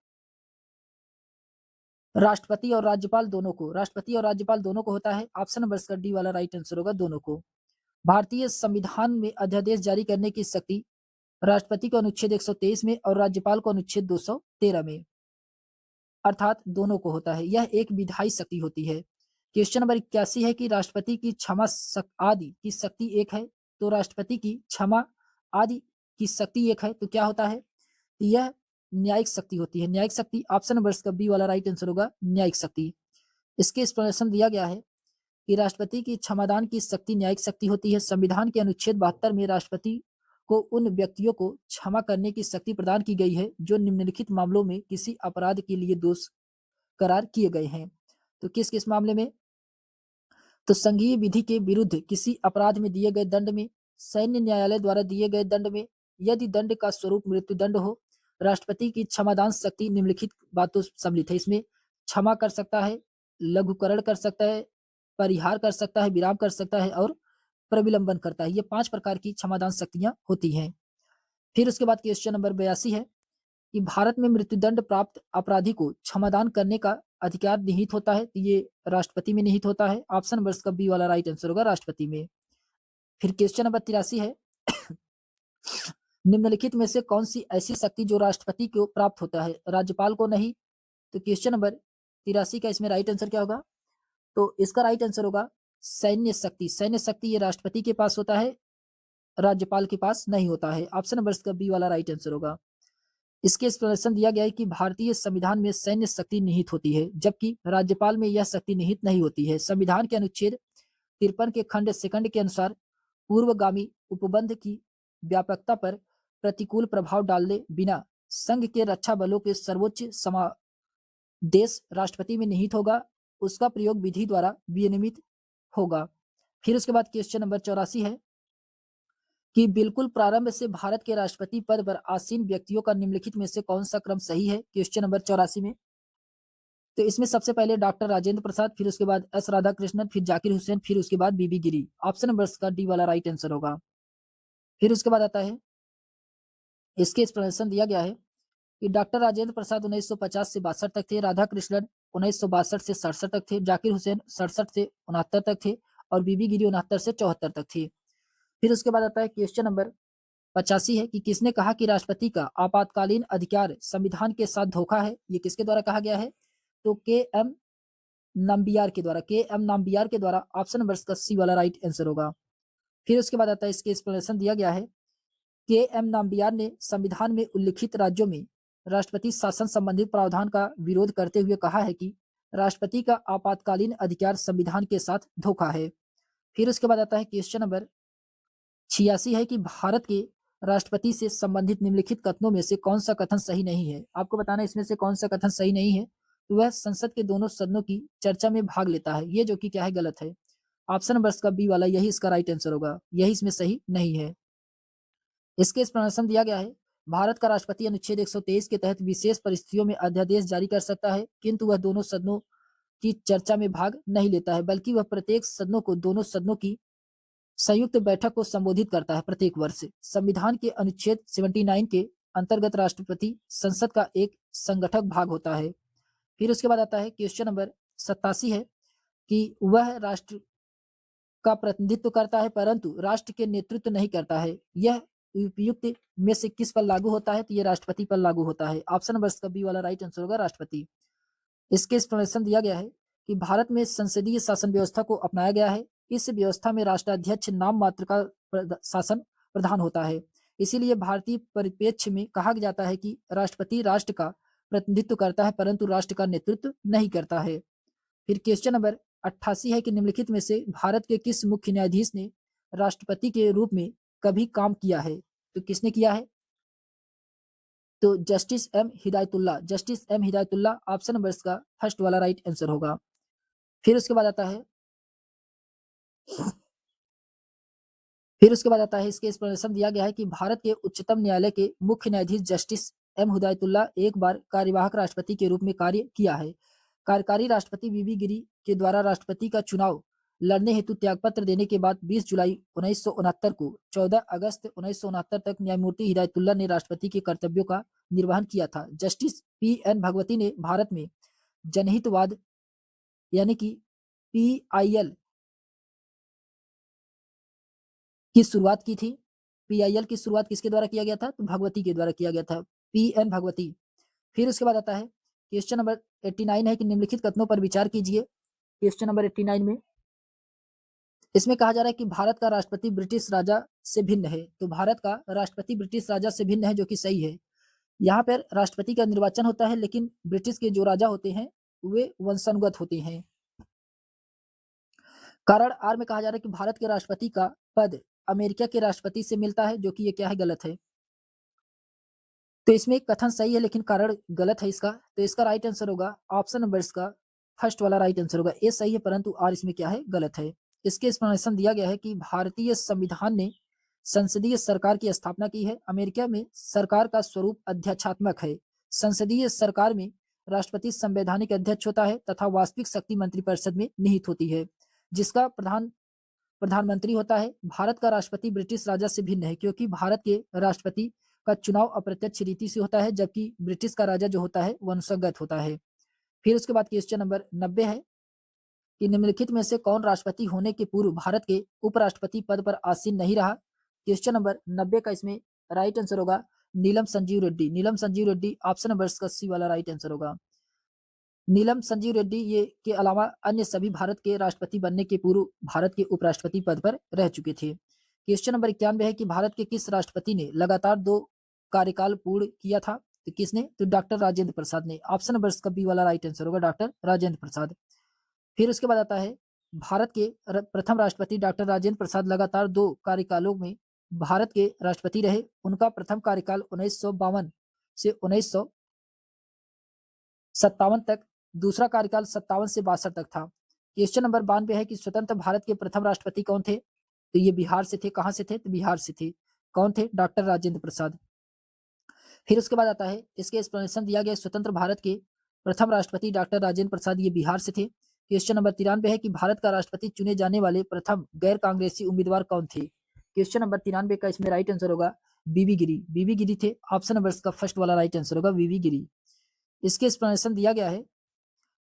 राष्ट्रपति और राज्यपाल दोनों को। राष्ट्रपति और राज्यपाल दोनों को होता है। ऑप्शन नंबर इसका डी वाला राइट आंसर होगा, दोनों को। भारतीय संविधान में अध्यादेश जारी करने की शक्ति राष्ट्रपति को अनुच्छेद 123 में और राज्यपाल को अनुच्छेद 213 में, अर्थात दोनों को होता है। यह एक विधायी शक्ति होती है। क्वेश्चन नंबर 81 है कि राष्ट्रपति की क्षमा आदि की शक्ति एक है, तो राष्ट्रपति की क्षमा आदि की शक्ति एक है तो क्या होता है? यह न्यायिक शक्ति होती है। न्यायिक शक्ति ऑप्शन नंबर इसका बी वाला राइट आंसर होगा, न्यायिक शक्ति। इसके एक्सप्लेनेशन दिया गया है कि राष्ट्रपति की क्षमादान की शक्ति न्यायिक शक्ति होती है। संविधान के अनुच्छेद 72 में राष्ट्रपति को उन व्यक्तियों को क्षमा करने की शक्ति प्रदान की गई है जो निम्नलिखित मामलों में किसी अपराध के लिए दोष करार किए गए हैं। तो किस किस मामले में? तो संघीय विधि के विरुद्ध किसी अपराध में दिए गए दंड में, सैन्य न्यायालय द्वारा दिए गए दंड में, यदि दंड का स्वरूप मृत्युदंड हो। राष्ट्रपति की क्षमादान शक्ति निम्नलिखित बातों सम्मिलित है। इसमें क्षमा कर सकता है, लघुकरण कर सकता है, परिहार कर सकता है, विराम कर सकता है और प्रविलंबन करता है। ये 5 प्रकार की क्षमादान शक्तियां होती हैं। फिर उसके बाद क्वेश्चन नंबर 82 है कि भारत में मृत्युदंड प्राप्त अपराधी को क्षमादान करने का अधिकार निहित होता है, तो ये राष्ट्रपति में निहित होता है। ऑप्शन नंबर इसका बी वाला राइट आंसर होगा, राष्ट्रपति में। फिर क्वेश्चन नंबर 83 है निम्नलिखित में से कौन सी ऐसी शक्ति जो राष्ट्रपति को प्राप्त होता है, राज्यपाल को नहीं? तो क्वेश्चन नंबर 83 का इसमें राइट आंसर क्या होगा? तो इसका राइट आंसर होगा सैन्य शक्ति। सैन्य शक्ति ये राष्ट्रपति के पास होता है, राज्यपाल के पास नहीं होता है। ऑप्शन नंबर इसका बी वाला राइट आंसर होगा। इसके एक्सप्लेनेशन दिया गया है कि भारतीय संविधान में सैन्य शक्ति निहित होती है जबकि राज्यपाल में यह शक्ति निहित नहीं होती है। संविधान के अनुच्छेद 53 के खंड सेकंड के अनुसार पूर्वगामी उपबंध की व्यापकता पर प्रतिकूल प्रभाव डाले बिना संघ के रक्षा बलों के सर्वोच्च देश राष्ट्रपति में निहित होगा, उसका प्रयोग विधि द्वारा विनियमित होगा। फिर उसके बाद क्वेश्चन नंबर 84 है कि बिल्कुल प्रारंभ से भारत के राष्ट्रपति पद पर आसीन व्यक्तियों का निम्नलिखित में से कौन सा क्रम सही है। क्वेश्चन नंबर 84 में तो इसमें सबसे पहले डॉक्टर राजेंद्र प्रसाद, फिर उसके बाद एस राधाकृष्णन, फिर जाकिर हुसैन, फिर उसके बाद बीबी गिरी। ऑप्शन नंबर का डी वाला राइट आंसर होगा। फिर उसके बाद आता है, इसके एक्सप्लेनेशन दिया गया है कि डॉक्टर राजेंद्र प्रसाद 1950 से 62 तक थे, राधा कृष्णन 1962 से 67 तक थे, जाकिर हुसैन 67 से 69 तक थे और बीबी गिरी 69 से 74 तक थे। फिर उसके बाद आता है क्वेश्चन नंबर 85 है कि किसने कहा कि राष्ट्रपति का आपातकालीन अधिकार संविधान के साथ धोखा है। ये किसके द्वारा कहा गया है, तो के एम नाम्बियार के द्वारा, के एम नाम्बियार के द्वारा। ऑप्शन नंबर का सी वाला राइट आंसर होगा। फिर उसके बाद आता है, इसके एक्सप्लेनेशन दिया गया है, के एम नाम्बियार ने संविधान में उल्लिखित राज्यों में राष्ट्रपति शासन संबंधी प्रावधान का विरोध करते हुए कहा है कि राष्ट्रपति का आपातकालीन अधिकार संविधान के साथ धोखा है। फिर उसके बाद आता है क्वेश्चन नंबर 86 है कि भारत के राष्ट्रपति से संबंधित निम्नलिखित कथनों में से कौन सा कथन सही नहीं है। आपको बताना इसमें से कौन सा कथन सही नहीं है। तो वह संसद के दोनों सदनों की चर्चा में भाग लेता है, ये जो कि क्या है, गलत है। ऑप्शन नंबर का बी वाला यही इसका राइट आंसर होगा, यही इसमें सही नहीं है। इसके एक्सप्लेनेशन दिया गया है, भारत का राष्ट्रपति अनुच्छेद 123 के तहत विशेष परिस्थितियों में अध्यादेश जारी कर सकता है, किंतु वह दोनों सदनों की चर्चा में भाग नहीं लेता है, बल्कि वह प्रत्येक सदनों को दोनों सदनों की संयुक्त बैठक को संबोधित करता है प्रत्येक वर्ष। संविधान के अनुच्छेद 79 के अंतर्गत राष्ट्रपति संसद का एक संगठक भाग होता है। फिर उसके बाद आता है क्वेश्चन नंबर 87 है कि वह राष्ट्र का प्रतिनिधित्व करता है परंतु राष्ट्र के नेतृत्व नहीं करता है, यह उपयुक्त में से किस पर लागू होता है, तो ये राष्ट्रपति पर लागू होता है। ऑप्शन नंबर का बी वाला राइट आंसर होगा, राष्ट्रपति। इसके एक्सप्लेनेशन दिया गया है कि भारत में संसदीय शासन व्यवस्था को अपनाया गया है, इस व्यवस्था में राष्ट्राध्यक्ष नाम मात्र का शासन प्रधान होता है, इसीलिए भारतीय परिप्रेक्ष्य में कहा जाता है कि राष्ट्रपति राष्ट्र का प्रतिनिधित्व करता है परंतु राष्ट्र का नेतृत्व नहीं करता है। फिर क्वेश्चन नंबर 88 है कि निम्नलिखित में से भारत के किस मुख्य न्यायाधीश ने राष्ट्रपति के रूप में कभी काम किया है, तो किसने किया है, तो justice M Hidayatullah, justice M Hidayatullah. Option number का फर्स्ट वाला राइट आंसर होगा। फिर उसके बाद आता है, इसके एक्सप्लेनेशन दिया गया है कि भारत के उच्चतम न्यायालय के मुख्य न्यायाधीश जस्टिस एम हिदायतुल्लाह एक बार कार्यवाहक राष्ट्रपति के रूप में कार्य किया है। कार्यकारी राष्ट्रपति बीबी गिरी के द्वारा राष्ट्रपति का चुनाव लड़ने हेतु त्यागपत्र देने के बाद 20 जुलाई 1969 को 14 अगस्त 1969 तक न्यायमूर्ति हिदायतुल्लाह ने राष्ट्रपति के कर्तव्यों का निर्वहन किया था। Justice PN. भगवती ने भारत में जनहितवाद यानी कि पीआईएल की शुरुआत की थी। पीआईएल की शुरुआत किसके द्वारा किया गया था, तो भगवती के द्वारा किया गया था, पी.एन. भगवती। फिर उसके बाद आता है क्वेश्चन नंबर 89 है कि निम्नलिखित कथनों पर विचार कीजिए। क्वेश्चन नंबर 89 में इसमें कहा जा रहा है कि भारत का राष्ट्रपति ब्रिटिश राजा से भिन्न है, तो भारत का राष्ट्रपति ब्रिटिश राजा से भिन्न है, जो कि सही है। यहाँ पर राष्ट्रपति का निर्वाचन होता है, लेकिन ब्रिटिश के जो राजा होते हैं वे वंशानुगत होते हैं। कारण आर में कहा जा रहा है कि भारत के राष्ट्रपति का पद अमेरिका के राष्ट्रपति से मिलता है, जो कि ये क्या है, गलत है। तो इसमें कथन सही है लेकिन कारण गलत है इसका, तो इसका राइट आंसर होगा ऑप्शन नंबर इसका फर्स्ट वाला राइट आंसर होगा, ए सही है परंतु आर इसमें क्या है, गलत है। इसके एक्सप्लेनेशन दिया गया है कि भारतीय संविधान ने संसदीय सरकार की स्थापना की है। अमेरिका में सरकार का स्वरूप अध्यक्षात्मक है। संसदीय सरकार में राष्ट्रपति संवैधानिक अध्यक्ष होता है तथा वास्तविक शक्ति मंत्रिपरिषद में निहित होती है, जिसका प्रधानमंत्री होता है। भारत का राष्ट्रपति ब्रिटिश राजा से भिन्न है क्योंकि भारत के राष्ट्रपति का चुनाव अप्रत्यक्ष रीति से होता है, जबकि ब्रिटिश का राजा जो होता है वंशगत होता है। फिर उसके बाद क्वेश्चन नंबर 90 है कि निम्नलिखित में से कौन राष्ट्रपति होने के पूर्व भारत के उपराष्ट्रपति पद पर आसीन नहीं रहा। क्वेश्चन नंबर 90 का इसमें राइट आंसर होगा नीलम संजीव रेड्डी। नीलम संजीव रेड्डी ऑप्शन नंबर का सी वाला राइट आंसर होगा। नीलम संजीव रेड्डी ये के अलावा अन्य सभी भारत के राष्ट्रपति बनने के पूर्व भारत के उपराष्ट्रपति पद पर रह चुके थे। क्वेश्चन नंबर 91 है कि भारत के किस राष्ट्रपति ने लगातार 2 कार्यकाल पूर्ण किया था, तो किसने, तो डॉक्टर राजेंद्र प्रसाद ने। ऑप्शन नंबर का बी वाला राइट आंसर होगा, डॉक्टर राजेंद्र प्रसाद। फिर उसके बाद आता है भारत के प्रथम राष्ट्रपति डॉक्टर राजेंद्र प्रसाद लगातार 2 कार्यकालों में भारत के राष्ट्रपति रहे। उनका प्रथम कार्यकाल 1952 से 1957 तक, दूसरा कार्यकाल 57 से 62 तक था। क्वेश्चन नंबर 92 है कि स्वतंत्र भारत के प्रथम राष्ट्रपति कौन थे? तो ये बिहार से थे। कहाँ से थे? तो बिहार से थे। कौन थे? डॉक्टर राजेंद्र प्रसाद। फिर उसके बाद आता है, इसके एक्सप्लेनेशन दिया गया स्वतंत्र भारत के प्रथम राष्ट्रपति डॉक्टर राजेंद्र प्रसाद, ये बिहार से थे। क्वेश्चन नंबर 93 है कि भारत का राष्ट्रपति चुने जाने वाले प्रथम गैर कांग्रेसी उम्मीदवार कौन थे? क्वेश्चन नंबर 93 का इसमें राइट आंसर होगा बीबी गिरी। बीबी गिरी थे। ऑप्शन नंबर इसका फर्स्ट वाला राइट आंसर होगा बीबी गिरी। इसके एक्सप्लेनेशन दिया गया है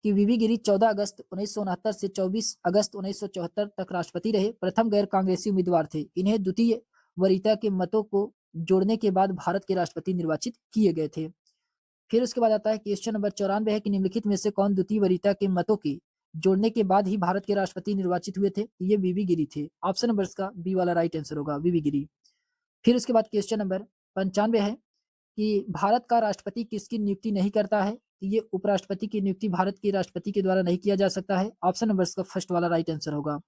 कि बीबी गिरी 14 अगस्त 1969 से 24 अगस्त 1974 तक राष्ट्रपति रहे। प्रथम गैर कांग्रेसी उम्मीदवार थे। इन्हें द्वितीय वरीयता के मतों को जोड़ने के बाद भारत के राष्ट्रपति निर्वाचित किए गए थे। फिर उसके बाद आता है क्वेश्चन नंबर 94 है कि निम्नलिखित में से कौन द्वितीय वरीयता के मतों के जोड़ने के बाद ही भारत के राष्ट्रपति निर्वाचित हुए थे? ये बीबी गिरी थे। ऑप्शन नंबर इसका बी वाला राइट आंसर होगा बीबी गिरी। फिर उसके बाद क्वेश्चन नंबर 95 है कि भारत का राष्ट्रपति किसकी नियुक्ति नहीं करता है? ये उपराष्ट्रपति की नियुक्ति भारत के राष्ट्रपति के द्वारा नहीं किया जा सकता है। ऑप्शन नंबर इसका फर्स्ट वाला राइट आंसर होगा।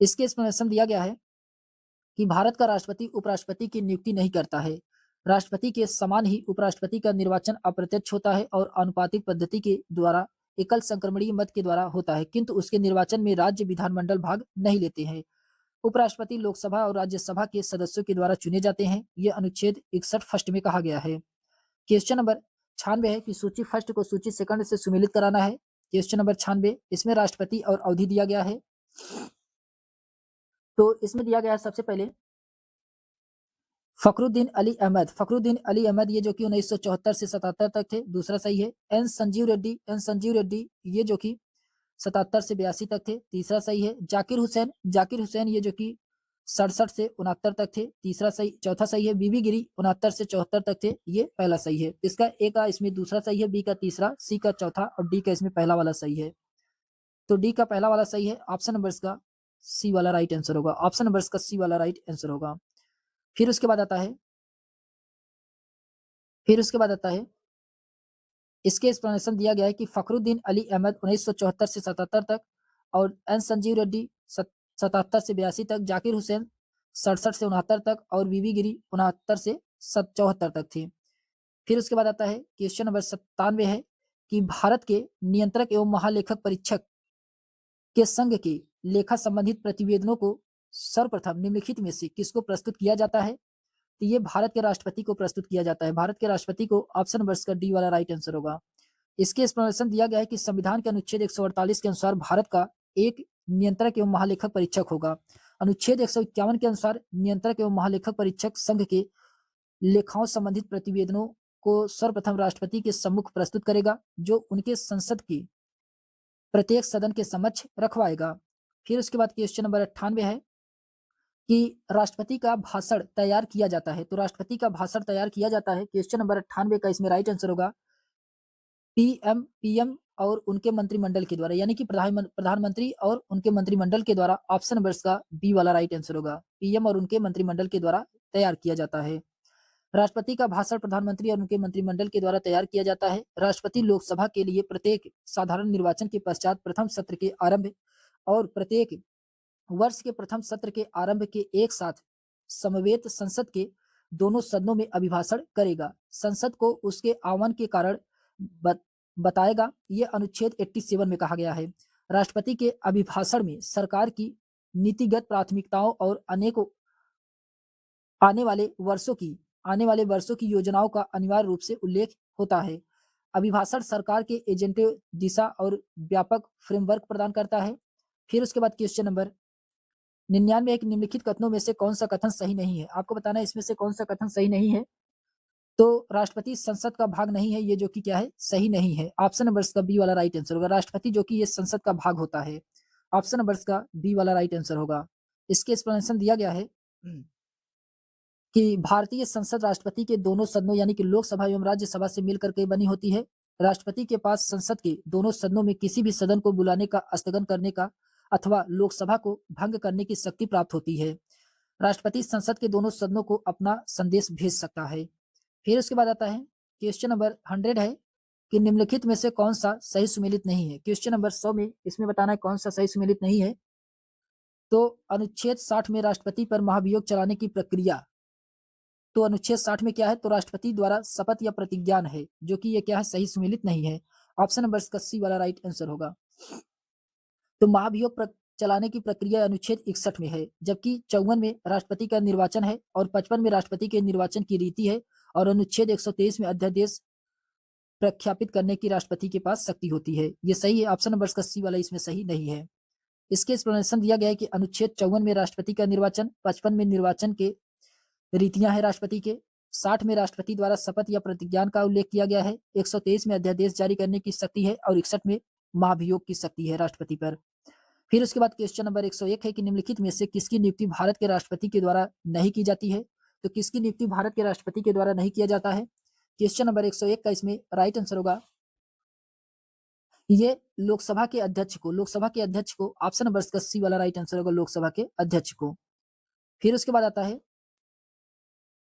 इसके एक्सप्लेनेशन दिया गया है कि भारत का राष्ट्रपति उपराष्ट्रपति की नियुक्ति नहीं करता है। राष्ट्रपति के समान ही उपराष्ट्रपति का निर्वाचन अप्रत्यक्ष होता है और आनुपातिक पद्धति के द्वारा एकल संक्रमणीय मत के द्वारा होता है, किंतु उसके निर्वाचन में राज्य विधानमंडल भाग नहीं लेते हैं। उपराष्ट्रपति लोकसभा और राज्यसभा के सदस्यों के द्वारा चुने जाते हैं। ये अनुच्छेद 61 फर्स्ट में कहा गया है। क्वेश्चन नंबर 96 है कि सूची फर्स्ट को सूची सेकंड से सुमेलित कराना है। क्वेश्चन नंबर 96, इसमें राष्ट्रपति और अवधि दिया गया है। तो इसमें दिया गया है सबसे पहले फखरुद्दीन अली अहमद। फखरुद्दीन अली अहमद ये जो कि 1974 से 77 तक थे, दूसरा सही है। एन संजीव रेड्डी, एन संजीव रेड्डी ये जो कि 77 से 82 तक थे, तीसरा सही है। जाकिर हुसैन, जाकिर हुसैन ये जो कि 67 से 69 तक थे, तीसरा सही, चौथा सही है। बीबी गिरी 69 से 74 तक थे, ये पहला सही है। इसका ए का इसमें दूसरा सही है, बी का तीसरा, सी का चौथा और डी का इसमें पहला वाला सही है। तो डी का पहला वाला सही है। ऑप्शन नंबर इसका सी वाला राइट आंसर होगा। ऑप्शन नंबर इसका सी वाला राइट आंसर होगा। फिर उसके बाद आता है, फिर उसके बाद आता है, इसके एक्सप्लेनेशन दिया गया है कि फखरुद्दीन अली अहमद 1974 से 77 तक और एन संजीव रेड्डी 77 से 82 तक, जाकिर हुसैन 67 से 69 तक और बीबी गिरी 69 से 74 तक थे। फिर उसके बाद आता है क्वेश्चन नंबर 97 है कि भारत के नियंत्रक एवं महालेखक परीक्षक के संघ के लेखा संबंधित प्रतिवेदनों को सर्वप्रथम निम्नलिखित में से किसको प्रस्तुत किया जाता है? तो ये भारत के राष्ट्रपति को प्रस्तुत किया जाता है। भारत के राष्ट्रपति को। ऑप्शन नंबर इसका डी वाला राइट आंसर होगा। इसके एक्सप्लेनेशन दिया गया है कि संविधान के अनुच्छेद 148 के अनुसार भारत का एक नियंत्रक एवं महालेखक परीक्षक होगा। अनुच्छेद 151 के अनुसार नियंत्रक एवं महालेखक परीक्षक संघ के लेखाओं संबंधित प्रतिवेदनों को सर्वप्रथम राष्ट्रपति के सम्मुख प्रस्तुत करेगा, जो उनके संसद की प्रत्येक सदन के समक्ष रखवाएगा। फिर उसके बाद क्वेश्चन नंबर 98 है कि राष्ट्रपति का भाषण तैयार किया जाता है। तो राष्ट्रपति का भाषण तैयार किया जाता है। क्वेश्चन नंबर 98 का इसमें राइट आंसर होगा पीएम और उनके मंत्रिमंडल के द्वारा, यानी कि प्रधानमंत्री और उनके मंत्रिमंडल के द्वारा। ऑप्शन नंबर इसका बी वाला राइट आंसर होगा। पीएम और उनके मंत्रिमंडल के द्वारा तैयार किया जाता है। राष्ट्रपति का भाषण प्रधानमंत्री और उनके मंत्रिमंडल के द्वारा तैयार किया जाता है। राष्ट्रपति लोकसभा के लिए प्रत्येक साधारण निर्वाचन के पश्चात प्रथम सत्र के आरंभ और प्रत्येक वर्ष के प्रथम सत्र के आरंभ के एक साथ समवेत संसद के दोनों सदनों में अभिभाषण करेगा। संसद को उसके आह्वान के कारण बताएगा। ये अनुच्छेद 87 में कहा गया है। राष्ट्रपति के अभिभाषण में सरकार की नीतिगत प्राथमिकताओं और अनेकों आने वाले वर्षों की योजनाओं का अनिवार्य रूप से उल्लेख होता है। अभिभाषण सरकार के एजेंडे, दिशा और व्यापक फ्रेमवर्क प्रदान करता है। फिर उसके बाद क्वेश्चन नंबर 99 एक निम्नलिखित कथनों में से कौन सा कथन सही नहीं है? आपको बताना है इसमें से कौन सा कथन सही नहीं है। तो राष्ट्रपति संसद का भाग नहीं है, ये जो कि क्या है, सही नहीं है। ऑप्शन नंबर इसका बी वाला राइट आंसर होगा। राष्ट्रपति जो कि ये संसद का भाग होता है। ऑप्शन नंबर इसका बी वाला राइट आंसर होगा। इसके एक्सप्लेनेशन दिया गया है कि भारतीय संसद राष्ट्रपति के दोनों सदनों यानी कि लोकसभा एवं राज्यसभा से मिलकर के बनी होती है। राष्ट्रपति के पास संसद के दोनों सदनों में किसी भी सदन को बुलाने का, स्थगन करने का अथवा लोकसभा को भंग करने की शक्ति प्राप्त होती है। राष्ट्रपति संसद के दोनों सदनों को अपना संदेश भेज सकता है। फिर उसके बाद आता है क्वेश्चन नंबर 100 है कि निम्नलिखित में से कौन सा सही सुमेलित नहीं है। क्वेश्चन नंबर 100 में इसमें बताना है कौन सा सही सुमेलित नहीं है। तो अनुच्छेद 60 में राष्ट्रपति पर महाभियोग चलाने की प्रक्रिया, तो अनुच्छेद 60 में क्या है, तो राष्ट्रपति द्वारा शपथ या प्रतिज्ञान है, जो कि ये क्या है, सही सुमेलित नहीं है। ऑप्शन नंबर इसका सी वाला राइट आंसर होगा। तो महाभियोग चलाने की प्रक्रिया अनुच्छेद 61 में है, जबकि 54 में राष्ट्रपति का निर्वाचन है और 55 में राष्ट्रपति के निर्वाचन की रीति है और अनुच्छेद 123 में अध्यादेश प्रख्यापित करने की राष्ट्रपति के पास शक्ति होती है। ये सही है, ऑप्शन नंबर इसका सी वाला इसमें सही नहीं है। इसके एक्सप्लेनेशन दिया गया है कि अनुच्छेद 54 में राष्ट्रपति का निर्वाचन, 55 में निर्वाचन के रीतियां हैं राष्ट्रपति के, 60 में राष्ट्रपति द्वारा शपथ या प्रतिज्ञान का उल्लेख किया गया है, 123 में अध्यादेश जारी करने की शक्ति है और 61 में महाभियोग की शक्ति है राष्ट्रपति पर। फिर उसके बाद क्वेश्चन नंबर 101 है कि निम्नलिखित में से किसकी नियुक्ति भारत के राष्ट्रपति के द्वारा नहीं की जाती है। तो किसकी नियुक्ति भारत के राष्ट्रपति के द्वारा नहीं किया जाता है। क्वेश्चन नंबर 101 का इसमें राइट आंसर होगा ये लोकसभा के अध्यक्ष को, ऑप्शन नंबर इसका सी वाला राइट आंसर होगा, लोकसभा के अध्यक्ष को। फिर उसके बाद आता है,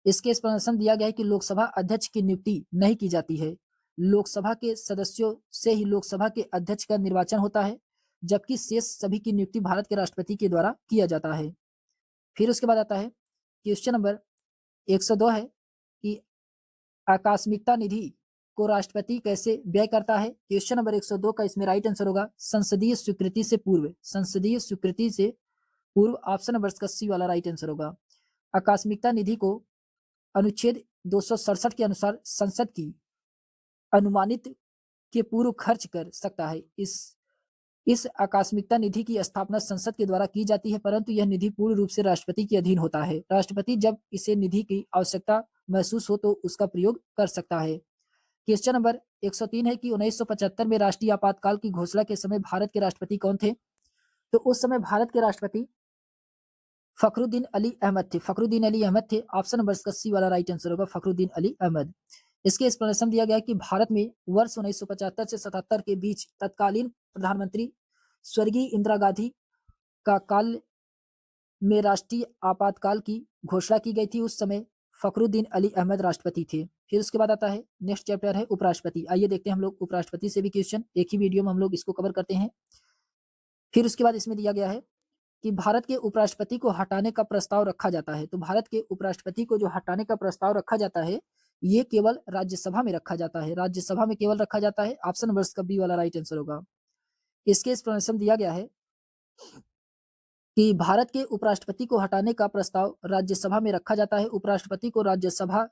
इसके एक्सप्लेनेशन दिया गया है कि लोकसभा अध्यक्ष की नियुक्ति नहीं की जाती है। लोकसभा के सदस्यों से ही लोकसभा के अध्यक्ष का निर्वाचन होता है, जबकि शेष सभी की नियुक्ति भारत के राष्ट्रपति के द्वारा किया जाता है। फिर उसके बाद आता है क्वेश्चन नंबर 102 है कि आकस्मिकता निधि को राष्ट्रपति कैसे व्यय करता है। क्वेश्चन नंबर 102 का इसमें राइट आंसर होगा संसदीय स्वीकृति से पूर्व, ऑप्शन नंबर इसका सी वाला राइट आंसर होगा। आकस्मिकता निधि को अनुच्छेद 267 के अनुसार संसद की अनुमानित के पूर्व खर्च कर सकता है। इस आकस्मिकता निधि की स्थापना संसद के द्वारा की जाती है, परंतु यह निधि पूर्ण रूप से राष्ट्रपति के अधीन होता है। राष्ट्रपति जब इसे निधि की आवश्यकता महसूस हो तो उसका प्रयोग कर सकता है। क्वेश्चन नंबर 103 है कि 1975 में राष्ट्रीय आपातकाल की घोषणा के समय भारत के राष्ट्रपति कौन थे। तो उस समय भारत के राष्ट्रपति फखरुद्दीन अली अहमद थे। ऑप्शन नंबर इसका सी वाला राइट आंसर होगा, फखरुद्दीन अली अहमद। इसके एक्सप्लेनेशन दिया गया है कि भारत में वर्ष 1975 से 77 के बीच तत्कालीन प्रधानमंत्री स्वर्गीय इंदिरा गांधी का काल में राष्ट्रीय आपातकाल की घोषणा की गई थी। उस समय फखरुद्दीन अली अहमद राष्ट्रपति थे। फिर उसके बाद आता है नेक्स्ट चैप्टर है उपराष्ट्रपति। आइए देखते हैं हम लोग उपराष्ट्रपति से भी क्वेश्चन, एक ही वीडियो में हम लोग इसको कवर करते हैं। फिर उसके बाद इसमें दिया गया है कि भारत के उपराष्ट्रपति को हटाने का प्रस्ताव रखा जाता है। तो भारत के उपराष्ट्रपति को जो हटाने का प्रस्ताव रखा जाता है ये केवल राज्यसभा में रखा जाता है, राज्यसभा में केवल रखा जाता है। ऑप्शन नंबर इसका बी वाला राइट आंसर होगा। इसके एक्सप्लेनेशन दिया गया है कि भारत के उपराष्ट्रपति को हटाने का प्रस्ताव राज्यसभा में रखा जाता है। उपराष्ट्रपति को राज्यसभा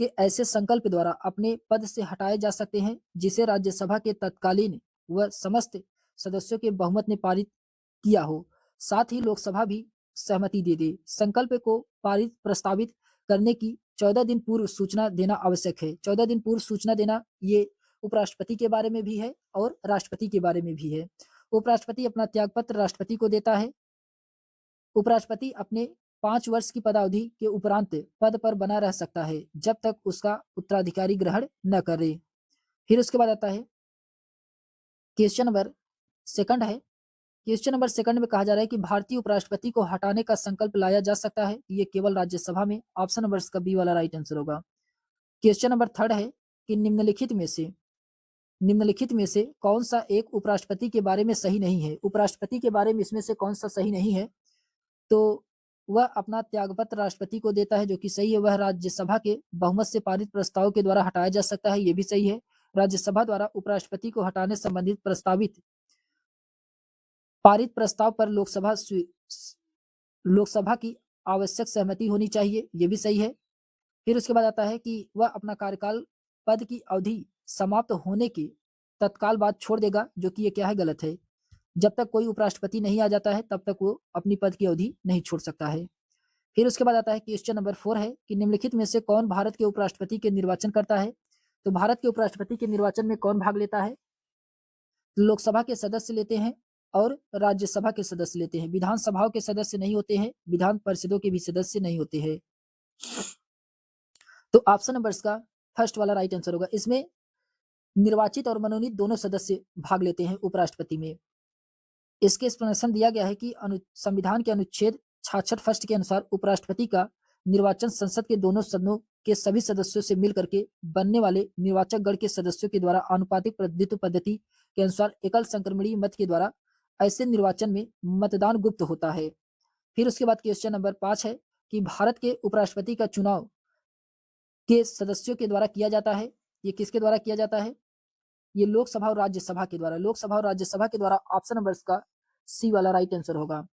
के ऐसे संकल्प द्वारा अपने पद से हटाए जा सकते हैं जिसे राज्यसभा के तत्कालीन व समस्त सदस्यों के बहुमत ने पारित किया हो। साथ ही लोकसभा भी सहमति दे दे। संकल्प को पारित प्रस्तावित करने की 14 दिन पूर्व सूचना देना आवश्यक है। 14 दिन पूर्व सूचना देना ये उपराष्ट्रपति के बारे में भी है और राष्ट्रपति के बारे में भी है। उपराष्ट्रपति अपना त्यागपत्र राष्ट्रपति को देता है। उपराष्ट्रपति अपने 5 वर्ष की पदावधि के उपरांत पद पर बना रह सकता है जब तक उसका उत्तराधिकारी ग्रहण न करे। फिर उसके बाद आता है क्वेश्चन नंबर सेकंड है। क्वेश्चन नंबर सेकंड में कहा जा रहा है कि भारतीय उपराष्ट्रपति को हटाने का संकल्प लाया जा सकता है, ये केवल राज्यसभा में। ऑप्शन नंबर इसका बी वाला राइट आंसर होगा। क्वेश्चन नंबर थर्ड है कि निम्नलिखित में से कौन सा एक उपराष्ट्रपति के बारे में सही नहीं है। उपराष्ट्रपति के बारे में इसमें से कौन सा सही नहीं है। तो वह अपना त्यागपत्र राष्ट्रपति को देता है, जो कि सही है। वह राज्यसभा के बहुमत से पारित प्रस्ताव के द्वारा हटाया जा सकता है, ये भी सही है। राज्यसभा द्वारा उपराष्ट्रपति को हटाने संबंधित पारित प्रस्ताव पर लोकसभा की आवश्यक सहमति होनी चाहिए, ये भी सही है। फिर उसके बाद आता है कि वह अपना कार्यकाल पद की अवधि समाप्त होने के तत्काल बाद छोड़ देगा, जो कि ये क्या है, गलत है। जब तक कोई उपराष्ट्रपति नहीं आ जाता है तब तक वो अपनी पद की अवधि नहीं छोड़ सकता है। फिर उसके बाद आता है क्वेश्चन नंबर 4 है कि निम्नलिखित में से कौन भारत के उपराष्ट्रपति के निर्वाचन करता है। तो भारत के उपराष्ट्रपति के निर्वाचन में कौन भाग लेता है। लोकसभा के सदस्य लेते हैं और राज्यसभा के सदस्य लेते हैं। विधानसभाओं के सदस्य नहीं होते हैं, विधान परिषदों के भी सदस्य नहीं होते हैं। तो ऑप्शन नंबर इसका फर्स्ट वाला राइट आंसर होगा। इसमें निर्वाचित और मनोनीत दोनों सदस्य भाग लेते हैं उपराष्ट्रपति में। इसके एक्सप्लेनेशन दिया गया है कि संविधान के अनुच्छेद 66 फर्स्ट के अनुसार उपराष्ट्रपति का निर्वाचन संसद के दोनों सदनों के सभी सदस्यों से मिल करके बनने वाले निर्वाचक गण के सदस्यों के द्वारा आनुपातिक प्रतिनिधित्व पद्धति के अनुसार एकल संक्रमणीय मत के द्वारा ऐसे निर्वाचन में मतदान गुप्त होता है। फिर उसके बाद क्वेश्चन नंबर 5 है कि भारत के उपराष्ट्रपति का चुनाव के सदस्यों के द्वारा किया जाता है। ये किसके द्वारा किया जाता है? ये लोकसभा और राज्यसभा के द्वारा, लोकसभा और राज्यसभा के द्वारा। ऑप्शन नंबर इसका सी वाला राइट आंसर होगा।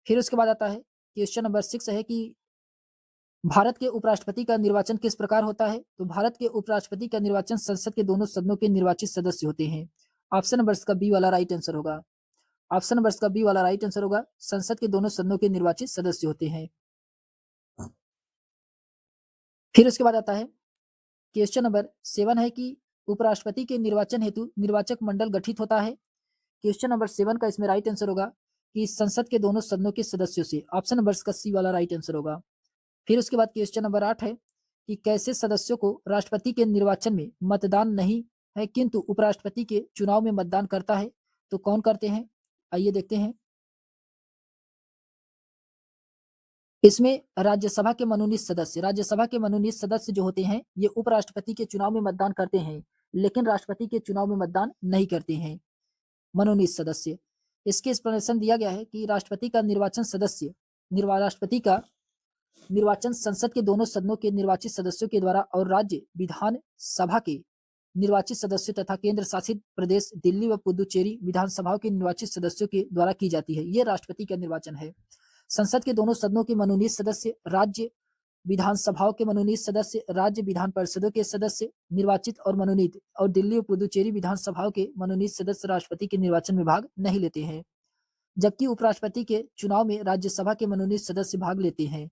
फिर उसके बाद आता है क्वेश्चन नंबर 6 है कि भारत के उपराष्ट्रपति का निर्वाचन किस प्रकार होता है? तो भारत के उपराष्ट्रपति का निर्वाचन संसद के दोनों सदनों के निर्वाचित सदस्य होते हैं। ऑप्शन नंबर इसका बी वाला राइट आंसर होगा। ऑप्शन नंबर इसका बी वाला राइट आंसर होगा। संसद के दोनों सदनों के निर्वाचित सदस्य होते हैं। फिर उसके बाद आता है क्वेश्चन नंबर 7 है कि उपराष्ट्रपति के निर्वाचन हेतु निर्वाचक मंडल गठित होता है। क्वेश्चन नंबर 7 का इसमें राइट आंसर होगा कि संसद के दोनों सदनों के सदस्यों से। ऑप्शन नंबर इसका सी वाला राइट आंसर होगा। फिर उसके बाद क्वेश्चन नंबर 8 है कि कैसे सदस्यों को राष्ट्रपति के निर्वाचन में मतदान नहीं है किंतु उपराष्ट्रपति के चुनाव में मतदान करता है? तो कौन करते हैं? आइए देखते हैं। इसमें राज्यसभा के मनोनीत सदस्य जो होते हैं ये उपराष्ट्रपति के चुनाव में मतदान करते हैं, लेकिन राष्ट्रपति के चुनाव में मतदान नहीं करते हैं मनोनीत सदस्य। इसके एक्सप्लेनेशन दिया गया है कि राष्ट्रपति का राष्ट्रपति का निर्वाचन संसद के दोनों सदनों के निर्वाचित सदस्यों के द्वारा और राज्य विधान सभा के निर्वाचित सदस्यों तथा केंद्र शासित प्रदेश दिल्ली व पुदुचेरी विधानसभाओं के निर्वाचित सदस्यों के द्वारा की जाती है। ये राष्ट्रपति का निर्वाचन है। संसद के दोनों सदनों के मनोनीत सदस्य, राज्य विधानसभाओं के मनोनीत सदस्य, राज्य विधान परिषदों के सदस्य निर्वाचित और मनोनीत और दिल्ली और पुदुचेरी विधानसभाओं के मनोनीत सदस्य राष्ट्रपति के निर्वाचन में भाग नहीं लेते हैं, जबकि उपराष्ट्रपति के चुनाव में राज्यसभा के मनोनीत सदस्य भाग लेते हैं।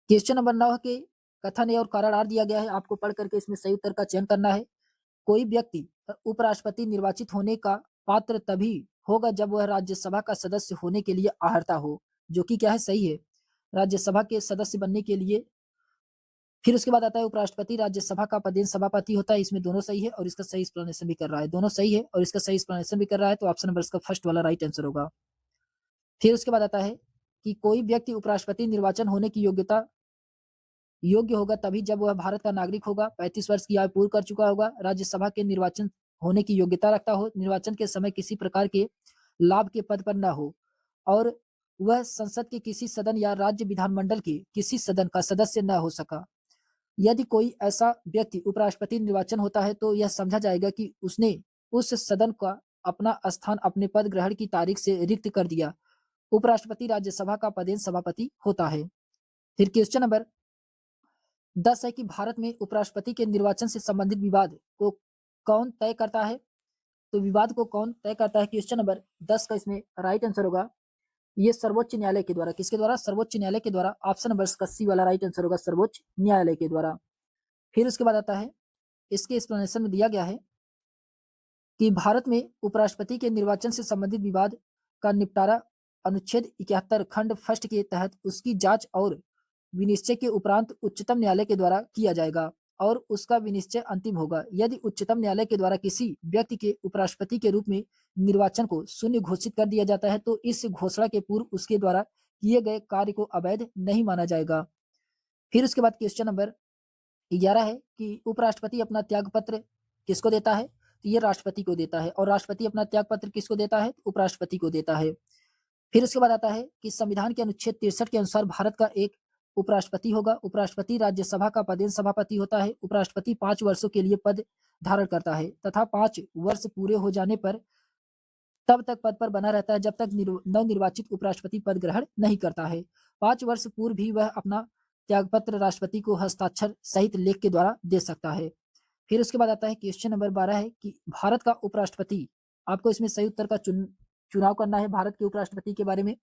क्वेश्चन नंबर 9 के कथन ए और कारण आर दिया गया है। आपको पढ़ करके इसमें सही उत्तर का चयन करना है। कोई व्यक्ति उपराष्ट्रपति निर्वाचित होने का पात्र तभी होगा जब वह राज्यसभा का सदस्य होने के लिए अर्हता हो, जो कि क्या है? सही है, राज्यसभा के सदस्य बनने के लिए। फिर उसके बाद आता है उपराष्ट्रपति राज्यसभा का पदेन सभापति होता है। इसमें दोनों सही है और इसका सही एक्सप्लेनेशन भी कर रहा है। दोनों सही है और इसका सही एक्सप्लेनेशन भी कर रहा है, तो ऑप्शन नंबर इसका फर्स्ट वाला राइट आंसर होगा। फिर उसके बाद आता है कि कोई व्यक्ति उपराष्ट्रपति निर्वाचन होने की योग्य होगा तभी जब वह भारत का नागरिक होगा, 35 वर्ष की आयु पूर्ण कर चुका होगा, राज्यसभा के निर्वाचन होने की योग्यता रखता हो, निर्वाचन के समय किसी प्रकार के लाभ के पद पर न हो और वह संसद के किसी सदन या राज्य विधानमंडल के किसी सदन का सदस्य न हो सका। यदि कोई ऐसा व्यक्ति उपराष्ट्रपति निर्वाचन होता है तो यह समझा जाएगा कि उसने उस सदन का अपना स्थान अपने पद ग्रहण की तारीख से रिक्त कर दिया। उपराष्ट्रपति राज्यसभा का पदेन सभापति होता है। फिर क्वेश्चन नंबर 10 है कि भारत में उपराष्ट्रपति के निर्वाचन से संबंधित विवाद को कौन तय करता है? तो विवाद को कौन तय करता है? क्वेश्चन नंबर 10 का इसमें राइट आंसर होगा ये सर्वोच्च न्यायालय के द्वारा। किसके द्वारा? सर्वोच्च न्यायालय के द्वारा। ऑप्शन नंबर इसका सी वाला राइट आंसर होगा, सर्वोच्च न्यायालय के द्वारा। फिर उसके बाद आता है इसके एक्सप्लेनेशन में दिया गया है कि भारत में उपराष्ट्रपति के निर्वाचन से संबंधित विवाद का निपटारा अनुच्छेद 71 खंड फर्स्ट के तहत उसकी जांच और विनिश्चय के उपरांत उच्चतम न्यायालय के द्वारा किया जाएगा और उसका विनिश्चय अंतिम होगा। यदि उच्चतम न्यायालय के द्वारा किसी व्यक्ति के उपराष्ट्रपति के रूप में निर्वाचन को शून्य घोषित कर दिया जाता है तो इस घोषणा के पूर्व उसके द्वारा किए गए कार्य को अवैध नहीं माना जाएगा। फिर उसके बाद क्वेश्चन नंबर 11 है कि उपराष्ट्रपति अपना त्याग पत्र किसको देता है? तो ये राष्ट्रपति को देता है और राष्ट्रपति अपना त्याग पत्र किसको देता है? उपराष्ट्रपति को देता है। फिर उसके बाद आता है कि संविधान के अनुच्छेद 63 के अनुसार भारत का एक उपराष्ट्रपति होगा। उपराष्ट्रपति राज्यसभा का पदेन सभापति होता है। उपराष्ट्रपति 5 वर्षों के लिए पद धारण करता है तथा 5 वर्ष पूरे हो जाने पर तब तक पद पर बना रहता है जब तक नवनिर्वाचित उपराष्ट्रपति पद ग्रहण नहीं करता है। 5 वर्ष पूर्व भी वह अपना त्यागपत्र राष्ट्रपति को हस्ताक्षर सहित लेख के द्वारा दे सकता है। फिर उसके बाद आता है क्वेश्चन नंबर 12 है कि भारत का उपराष्ट्रपति, आपको इसमें सही उत्तर का चुनाव करना है भारत के उपराष्ट्रपति के बारे में,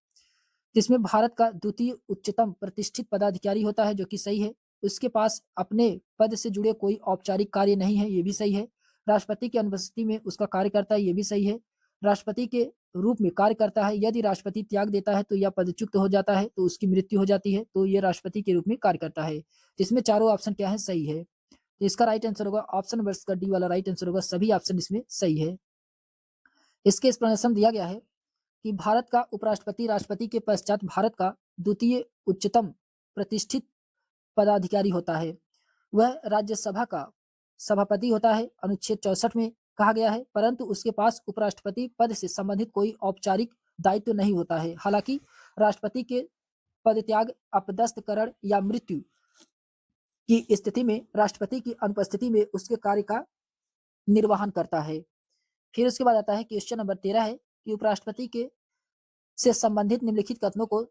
जिसमें भारत का द्वितीय उच्चतम प्रतिष्ठित पदाधिकारी होता है, जो कि सही है। उसके पास अपने पद से जुड़े कोई औपचारिक कार्य नहीं है, ये भी सही है। राष्ट्रपति की अनुपस्थिति में उसका कार्य करता है, ये भी सही है। राष्ट्रपति के रूप में कार्य करता है। यदि राष्ट्रपति त्याग देता है तो या पदच्युत हो जाता है तो उसकी मृत्यु हो जाती है, तो ये राष्ट्रपति के रूप में कार्य करता है। इसमें चारों ऑप्शन क्या है? सही है। तो इसका राइट आंसर होगा ऑप्शन नंबर का डी वाला राइट आंसर होगा। सभी ऑप्शन इसमें सही है। इसके एक्सप्लेनेशन दिया गया है कि भारत का उपराष्ट्रपति राष्ट्रपति के पश्चात भारत का द्वितीय उच्चतम प्रतिष्ठित पदाधिकारी होता है। वह राज्यसभा का सभापति होता है, अनुच्छेद 64 में कहा गया है, परंतु उसके पास उपराष्ट्रपति पद से संबंधित कोई औपचारिक दायित्व नहीं होता है। हालांकि राष्ट्रपति के पदत्याग, अपदस्थकरण या मृत्यु की स्थिति में राष्ट्रपति की अनुपस्थिति में उसके कार्य का निर्वहन करता है। फिर उसके बाद आता है क्वेश्चन नंबर 13 है कि उपराष्ट्रपति के से संबंधित निम्नलिखित कथनों को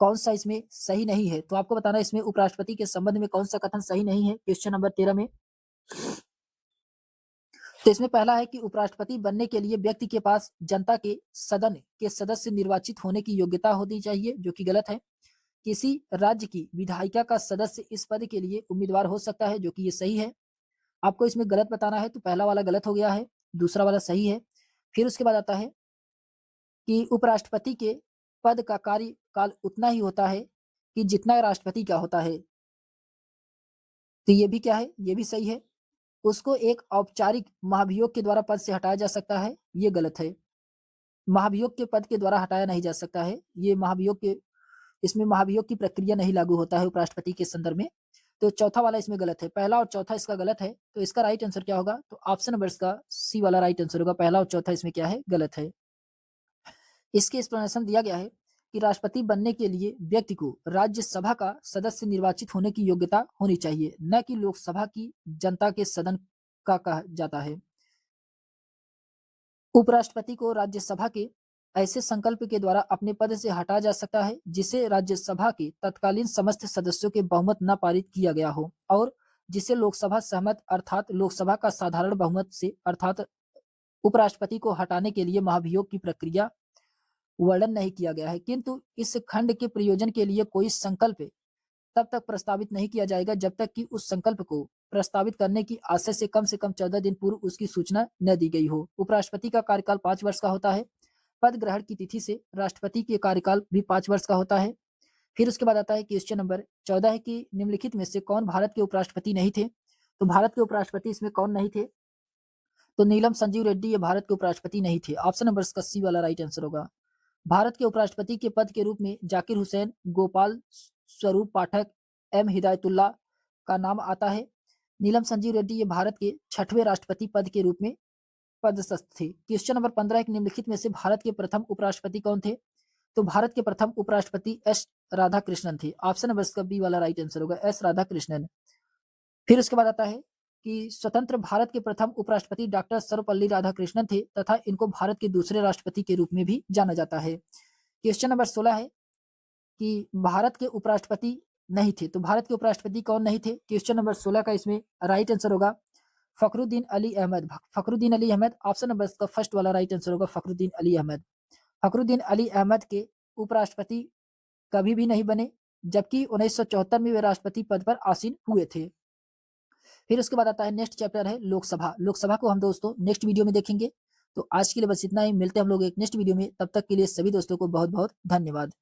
कौन सा इसमें सही नहीं है। तो आपको बताना है इसमें उपराष्ट्रपति के संबंध में कौन सा कथन सही नहीं है क्वेश्चन नंबर 13 में। तो इसमें पहला है कि उपराष्ट्रपति बनने के लिए व्यक्ति के पास जनता के सदन के सदस्य निर्वाचित होने की योग्यता होनी चाहिए, जो कि गलत है। किसी राज्य की विधायिका का सदस्य इस पद के लिए उम्मीदवार हो सकता है, जो कि ये सही है। आपको इसमें गलत बताना है, तो पहला वाला गलत हो गया है, दूसरा वाला सही है। फिर उसके बाद आता है कि उपराष्ट्रपति के पद का कार्यकाल उतना ही होता है कि जितना राष्ट्रपति का होता है। तो ये भी क्या है, ये भी सही है। उसको एक औपचारिक महाभियोग के द्वारा पद से हटाया जा सकता है, ये गलत है। महाभियोग के पद के द्वारा हटाया नहीं जा सकता है, ये महाभियोग के इसमें महाभियोग की प्रक्रिया नहीं लागू होता है उपराष्ट्रपति के संदर्भ में। तो चौथा वाला इसमें गलत है, पहला और चौथा इसका गलत है। तो इसका राइट आंसर क्या होगा, तो ऑप्शन नंबर इसका सी वाला राइट आंसर होगा। पहला और चौथा इसमें क्या है, गलत है। इसके एक्सप्लेनेशन दिया गया है कि राष्ट्रपति बनने के लिए व्यक्ति को राज्यसभा का सदस्य निर्वाचित होने की योग्यता होनी चाहिए, न कि लोकसभा की जनता के सदन का कहा जाता है। उपराष्ट्रपति को राज्यसभा के ऐसे संकल्प के द्वारा अपने पद से हटाया जा सकता है जिसे राज्यसभा के तत्कालीन समस्त सदस्यों के बहुमत न पारित किया गया हो और जिसे लोकसभा सहमत अर्थात लोकसभा का साधारण बहुमत से अर्थात उपराष्ट्रपति को हटाने के लिए महाभियोग की प्रक्रिया वर्णन नहीं किया गया है। किंतु इस खंड के प्रयोजन के लिए कोई संकल्प तब तक प्रस्तावित नहीं किया जाएगा जब तक कि उस संकल्प को प्रस्तावित करने की आशय से कम 14 दिन पूर्व उसकी सूचना न दी गई हो। उपराष्ट्रपति का कार्यकाल 5 वर्ष का होता है। पद ग्रहण की तिथि से राष्ट्रपति के कार्यकाल भी 5 वर्ष का होता है। फिर उसके बाद आता है क्वेश्चन नंबर 14 है कि निम्नलिखित में से कौन भारत के उपराष्ट्रपति नहीं थे। तो भारत के उपराष्ट्रपति इसमें कौन नहीं थे, तो नीलम संजीव रेड्डी ये भारत के उपराष्ट्रपति नहीं थे। ऑप्शन नंबर इसका सी वाला राइट आंसर होगा। भारत के उपराष्ट्रपति के पद के रूप में जाकिर हुसैन, गोपाल स्वरूप पाठक, एम हिदायतुल्लाह का नाम आता है। नीलम संजीव रेड्डी ये भारत के 6वें राष्ट्रपति पद के रूप में पदस्थ थे। क्वेश्चन नंबर 15 निम्नलिखित में से भारत के प्रथम उपराष्ट्रपति कौन थे। तो भारत के प्रथम उपराष्ट्रपति एस राधाकृष्णन थे। ऑप्शन नंबर इसका बी वाला राइट आंसर होगा, एस राधाकृष्णन। फिर उसके बाद आता है कि स्वतंत्र भारत के प्रथम उपराष्ट्रपति डॉक्टर सर्वपल्ली राधाकृष्णन थे तथा इनको भारत के दूसरे राष्ट्रपति के रूप में भी जाना जाता है। क्वेश्चन नंबर 16 है कि भारत के उपराष्ट्रपति नहीं थे। तो भारत के उपराष्ट्रपति कौन नहीं थे। क्वेश्चन नंबर 16 का इसमें राइट आंसर होगा फखरुद्दीन अली अहमद। फखरुद्दीन अली अहमद ऑप्शन नंबर इसका फर्स्ट वाला राइट आंसर होगा, फखरुद्दीन अली अहमद। फखरुद्दीन अली अहमद के उपराष्ट्रपति कभी भी नहीं बने, जबकि 1974 में वे राष्ट्रपति पद पर आसीन हुए थे। फिर उसके बाद आता है नेक्स्ट चैप्टर है लोकसभा। लोकसभा को हम दोस्तों नेक्स्ट वीडियो में देखेंगे। तो आज के लिए बस इतना ही, मिलते हैं हम लोग एक नेक्स्ट वीडियो में। तब तक के लिए सभी दोस्तों को बहुत बहुत धन्यवाद।